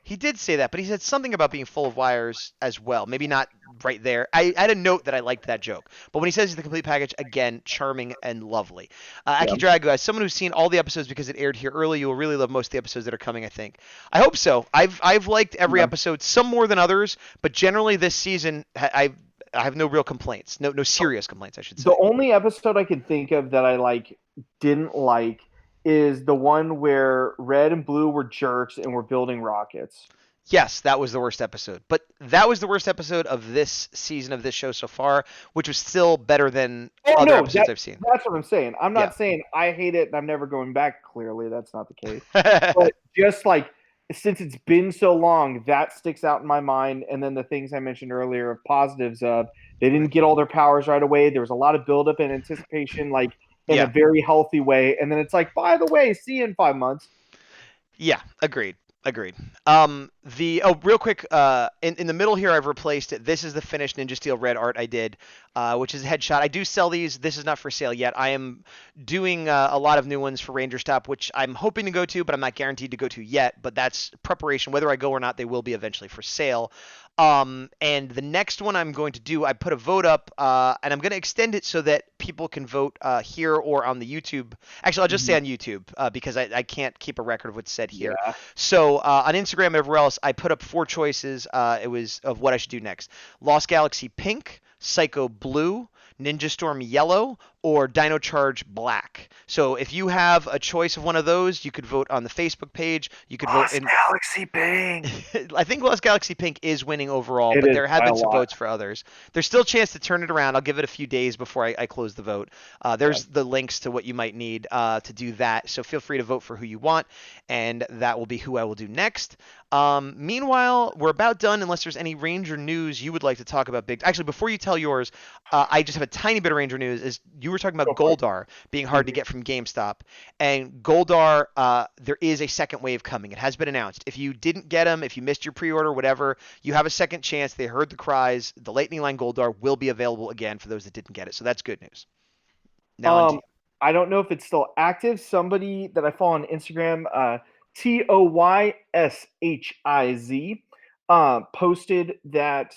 He did say that, but he said something about being full of wires as well. Maybe not right there. I had a note that I liked that joke. But when he says he's the complete package, again, charming and lovely. Aki Drago, as someone who's seen all the episodes because it aired here early, you will really love most of the episodes that are coming, I think. I hope so. I've liked every episode, some more than others, but generally this season, I have no real complaints. No serious complaints, I should say.
The only episode I can think of that I didn't like is the one where Red and Blue were jerks and were building rockets.
Yes, that was the worst episode. But that was the worst episode of this season of this show so far, which was still better than other episodes I've seen.
That's what I'm saying. I'm not saying I hate it and I'm never going back. Clearly, that's not the case. But just since it's been so long, that sticks out in my mind. And then the things I mentioned earlier of positives of they didn't get all their powers right away. There was a lot of buildup and anticipation, in a very healthy way. And then it's by the way, see you in 5 months.
Yeah, agreed. Real quick, in the middle here, I've replaced it. This is the finished Ninja Steel Red art I did, which is a headshot. I do sell these. This is not for sale yet. I am doing a lot of new ones for Ranger Stop, which I'm hoping to go to, but I'm not guaranteed to go to yet. But that's preparation. Whether I go or not, they will be eventually for sale. And the next one I'm going to do, I put a vote up, and I'm going to extend it so that people can vote here or on the YouTube. Actually, I'll just say on YouTube because I can't keep a record of what's said here. Yeah. So on Instagram and everywhere else, I put up 4 choices. It was of what I should do next: Lost Galaxy Pink, Psycho Blue, Ninja Storm Yellow, or Dino Charge Black. So if you have a choice of one of those, you could vote on the Facebook page. You could vote in
Galaxy Pink.
I think Lost Galaxy Pink is winning overall, but there have been some votes for others. There's still a chance to turn it around. I'll give it a few days before I close the vote. There's the links to what you might need to do that. So feel free to vote for who you want, and that will be who I will do next. Meanwhile, we're about done unless there's any Ranger news you would like to talk about. Actually, before you tell yours, I just have a tiny bit of Ranger news. Is you were talking about Goldar being hard to get from GameStop, and Goldar, there is a second wave coming. It has been announced. If you didn't get them, if you missed your pre-order, whatever, you have a second chance. They heard the cries. The Lightning Line Goldar will be available again for those that didn't get it. So that's good news. Now,
I don't know if it's still active. Somebody that I follow on Instagram, TOYSHIZ, posted that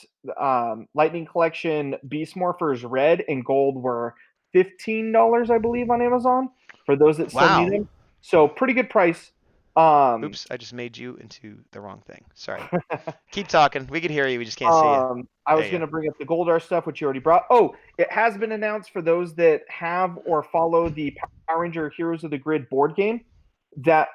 Lightning Collection Beast Morphers Red and Gold were $15, I believe, on Amazon for those that still need them. So pretty good price.
Oops, I just made you into the wrong thing. Sorry. Keep talking. We can hear you. We just can't see you.
I was going to bring up the Goldar stuff, which you already brought. Oh, it has been announced for those that have or follow the Power Ranger Heroes of the Grid board game that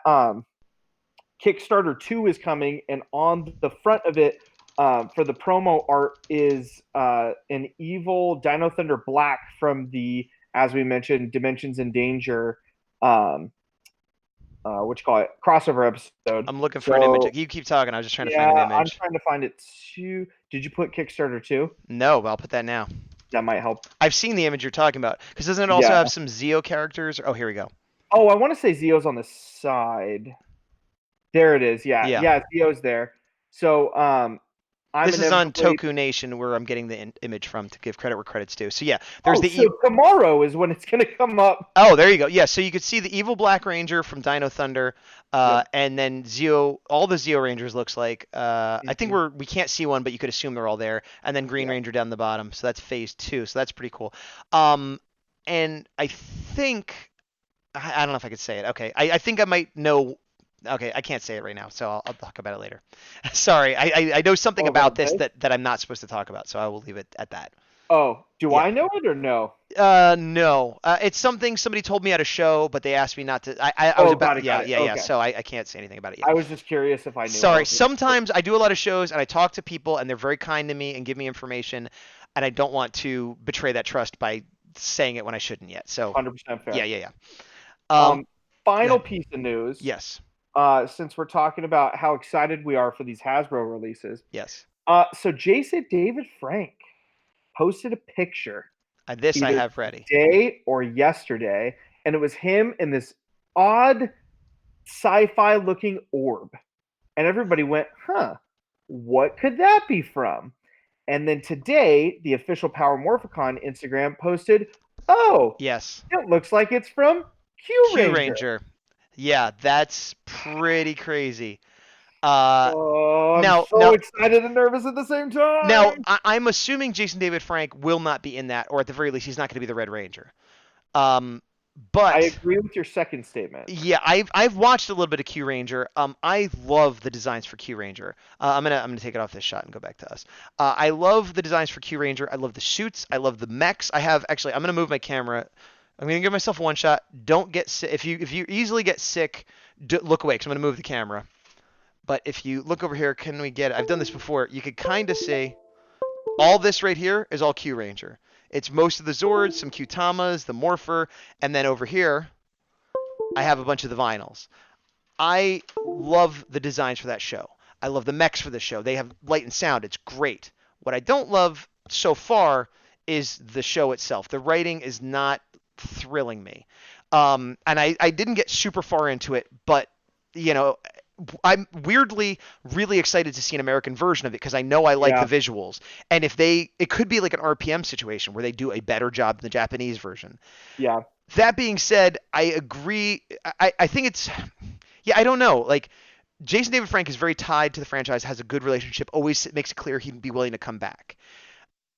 Kickstarter 2 is coming, and on the front of it for the promo art is an evil Dino Thunder Black from the, as we mentioned, Dimensions in Danger crossover episode.
I'm looking for an image. You keep talking. I was just trying to find an image.
I'm trying to find it too. Did you put Kickstarter 2?
No, but I'll put that now.
That might help.
I've seen the image you're talking about. Because doesn't it also have some Zeo characters? Oh, here we go.
Oh, I want to say Zeo's on the side. There it is. Yeah, Zeo's there. So
this is on Toku Nation where I'm getting the image from to give credit where credit's due. So yeah,
there's tomorrow is when it's going to come up.
Oh, there you go. Yeah, so you could see the evil Black Ranger from Dino Thunder, and then Zeo. All the Zeo Rangers looks like. I think we can't see one, but you could assume they're all there. And then Green Ranger down the bottom. So that's phase 2. So that's pretty cool. And I think I don't know if I could say it. Okay, I think I might know Okay, I can't say it right now, so I'll talk about it later. Sorry, I know something about this that I'm not supposed to talk about, so I will leave it at that.
Oh, do
Yeah.
I know it or no?
No. It's something somebody told me at a show, but they asked me not to. I was
Oh,
about.
got it,
Yeah,
got it.
yeah, yeah.
Okay.
So I can't say anything about it yet.
I was just curious if I knew.
Sorry.
Okay.
Sometimes I do a lot of shows and I talk to people and they're very kind to me and give me information, and I don't want to betray that trust by saying it when I shouldn't yet. So
100%
yeah,
fair.
yeah, yeah.
Um,
Go
Final
ahead.
piece of news.
Yes,
Since we're talking about how excited we are for these Hasbro releases.
yes.
So Jason David Frank posted a picture
This I
either
have ready.
today or yesterday, and it was him in this odd sci-fi looking orb. And everybody went, huh, what could that be from? And then today, the official Power Morphicon Instagram posted, oh,
Yes.
it looks like it's from Q
Q
Ranger.
Ranger. Yeah, that's pretty crazy. Uh,
Oh, I'm
now,
so excited and nervous at the same time.
Now, I'm assuming Jason David Frank will not be in that, or at the very least, he's not going to be the Red Ranger. Um,
I
but
agree with your second statement.
yeah, I've watched a little bit of Q Ranger. I love the designs for Q Ranger. I'm gonna take it off this shot and go back to us. I love the designs for Q Ranger. I love the suits. I love the mechs. I have actually. I'm gonna move my camera. I'm gonna give myself one shot. Don't get sick. If you easily get sick, look away because I'm gonna move the camera. But if you look over here, can we get it? I've done this before. You could kind of see. All this right here is all Q Ranger. It's most of the Zords, some Q-Tamas, the Morpher, and then over here, I have a bunch of the vinyls. I love the designs for that show. I love the mechs for the show. They have light and sound. It's great. What I don't love so far is the show itself. The writing is not thrilling me. And I didn't get super far into it, but, you know, I'm weirdly really excited to see an American version of it because I know I like
Yeah.
the visuals. And it could be like an RPM situation where they do a better job than the Japanese version.
Yeah.
That being said, I agree. I think it's, yeah, I don't know. Like, Jason David Frank is very tied to the franchise, has a good relationship, always makes it clear he'd be willing to come back.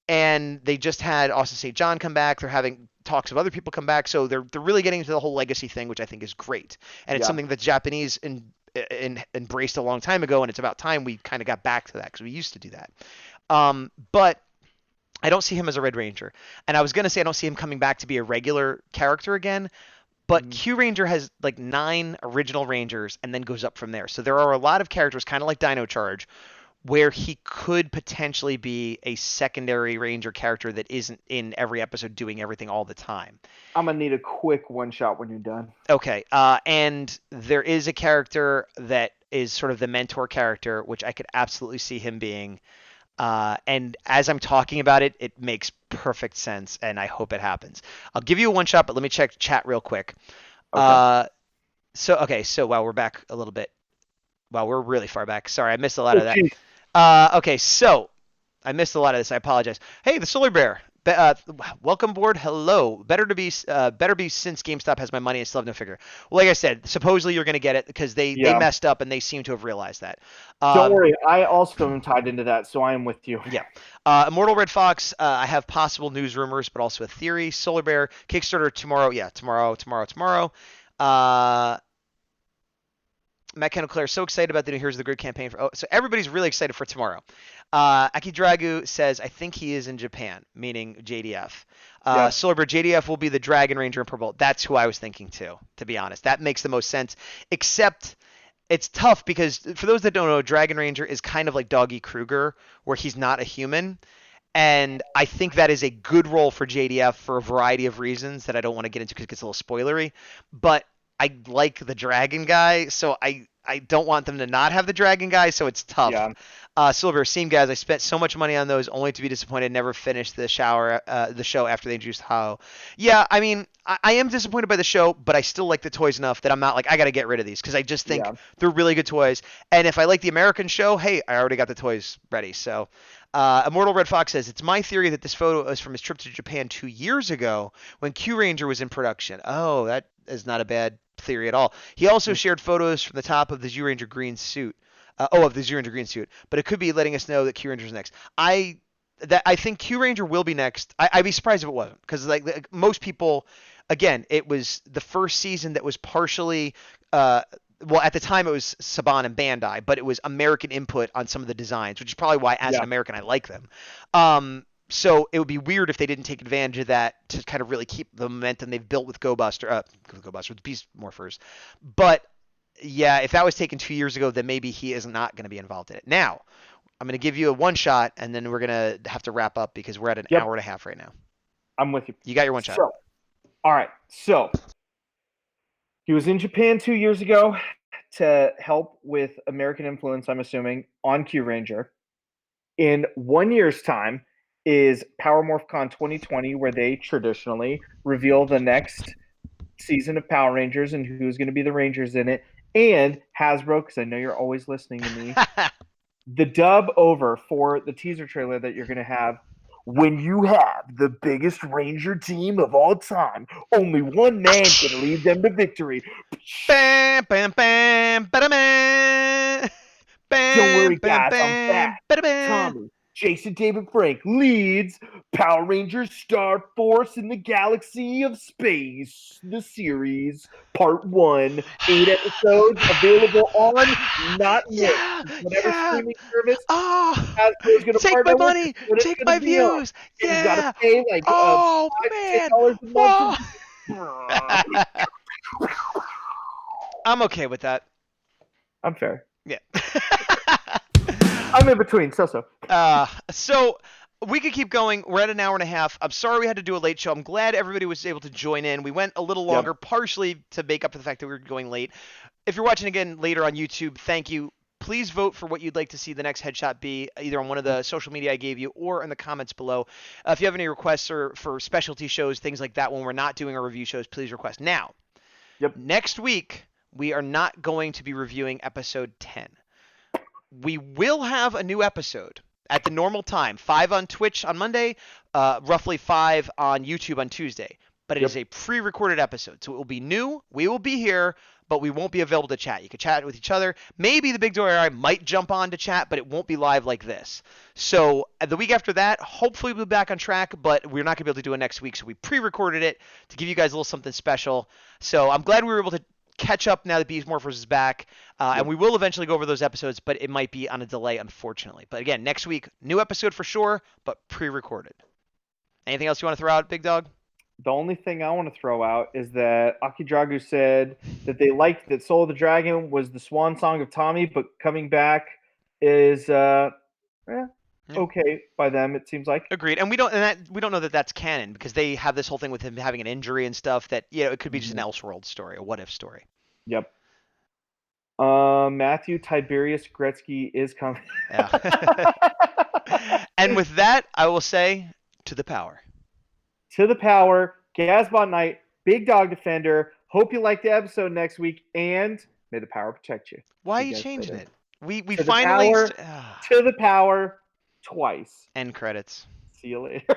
And they just had Austin St. John come back. They're having talks of other people come back. So they're really getting into the whole legacy thing, which I think is great. And it's
Yeah.
something that Japanese embraced a long time ago, and it's about time we kind of got back to that because we used to do that. But I don't see him as a Red Ranger. And I was going to say I don't see him coming back to be a regular character again. But Q Ranger has like 9 original Rangers and then goes up from there. So there are a lot of characters, kind of like Dino Charge, where he could potentially be a secondary Ranger character that isn't in every episode doing everything all the time.
I'm going to need a quick one shot when you're done.
Okay. And there is a character that is sort of the mentor character, which I could absolutely see him being. And as I'm talking about it, it makes perfect sense, and I hope it happens. I'll give you a one shot, but let me check chat real quick.
Okay.
So wow, we're back a little bit. Wow, we're really far back. Sorry, I missed a lot of that.
geez.
Okay, so I missed a lot of this. I apologize. Hey, the Solar Bear. Welcome aboard. Hello. Better be since GameStop has my money and still have no figure. Well, like I said, supposedly you're going to get it because they messed up and they seem to have realized that.
Don't worry, I also am tied into that, so I am with you.
Yeah. Immortal Red Fox, I have possible news rumors, but also a theory. Solar Bear, Kickstarter tomorrow. Yeah, tomorrow. Matt Kendall Claire, so excited about the new Heroes of the Grid campaign. So everybody's really excited for tomorrow. Aki Dragu says, I think he is in Japan, meaning JDF.
Yeah.
Solar Bear, JDF will be the Dragon Ranger in Purple. That's who I was thinking too, to be honest. That makes the most sense, except it's tough because for those that don't know, Dragon Ranger is kind of like Doggy Kruger, where he's not a human. And I think that is a good role for JDF for a variety of reasons that I don't want to get into because it gets a little spoilery. But I like the dragon guy, so I don't want them to not have the dragon guy, so it's tough.
Yeah.
Silver, same guys. I spent so much money on those only to be disappointed. Never finished the show after they introduced How. Yeah, I mean, I am disappointed by the show, but I still like the toys enough that I'm not like I got to get rid of these because I just think they're really good toys. And if I like the American show, hey, I already got the toys ready. So, Immortal Red Fox says it's my theory that this photo is from his trip to Japan 2 years ago when Q Ranger was in production. Oh, that is not a bad theory at all. He also shared photos from the top of the Zyuranger green suit. Of the Zyuranger green suit. But it could be letting us know that Q Ranger's next. I think Q Ranger will be next. I'd be surprised if it wasn't because like most people, again, it was the first season that was partially well, at the time it was Saban and Bandai, but it was American input on some of the designs, which is probably why, as an American, I like them. So it would be weird if they didn't take advantage of that to kind of really keep the momentum they've built with with Beast Morphers. But yeah, if that was taken 2 years ago, then maybe he is not going to be involved in it. Now, I'm going to give you a one shot, and then we're going to have to wrap up because we're at an hour and a half right now.
I'm with you.
You got your one shot.
So, all right. So he was in Japan 2 years ago to help with American influence, I'm assuming, on Q Ranger. In 1 year's time is Power MorphCon 2020, where they traditionally reveal the next season of Power Rangers and who's going to be the Rangers in it. And Hasbro, because I know you're always listening to me, the dub over for the teaser trailer that you're going to have. When you have the biggest Ranger team of all time, only one man can lead them to victory.
Bam, bam, bam, bam,
Don't worry, guys, I'm back. Tommy, Jason David Frank leads Power Rangers Star Force in the Galaxy of Space, the series, Part 1, 8 episodes available on Not whatever streaming service.
Oh,
Hasbro's gonna
take my money, take my views.
You
Yeah.
gotta pay like
oh
$5
man.
to $10 a month.
I'm okay with that.
I'm fair.
Yeah.
I'm in between. So.
So we could keep going. We're at an hour and a half. I'm sorry we had to do a late show. I'm glad everybody was able to join in. We went a little longer, partially to make up for the fact that we were going late. If you're watching again later on YouTube, thank you. Please vote for what you'd like to see the next headshot be, either on one of the social media I gave you or in the comments below. If you have any requests for specialty shows, things like that, when we're not doing our review shows, please request. Now, next week, we are not going to be reviewing episode 10. We will have a new episode at the normal time, 5 on Twitch on Monday, roughly 5 on YouTube on Tuesday. But it is a pre-recorded episode, so it will be new. We will be here, but we won't be available to chat. You can chat with each other. Maybe the Bigdawg and I might jump on to chat, but it won't be live like this. So the week after that, hopefully we'll be back on track, but we're not going to be able to do it next week. So we pre-recorded it to give you guys a little something special. So I'm glad we were able to catch up now that Beast Morphers is back. And we will eventually go over those episodes, but it might be on a delay, unfortunately. But again, next week, new episode for sure, but pre-recorded. Anything else you want to throw out, Bigdawg?
The only thing I want to throw out is that Akidragu said that they liked that Soul of the Dragon was the swan song of Tommy, but coming back is okay by them, it seems like.
Agreed. And we don't know that that's canon because they have this whole thing with him having an injury and stuff that, it could be just an Elseworld story, a what if story.
Yep. Matthew Tiberius Gretzky is coming.
Yeah. And with that, I will say to the power.
To the power, Gazbot Knight, Dawg Defender. Hope you like the episode next week, and may the power protect you.
Why are you changing it? We
to
finally
to the power twice.
End credits.
See you later.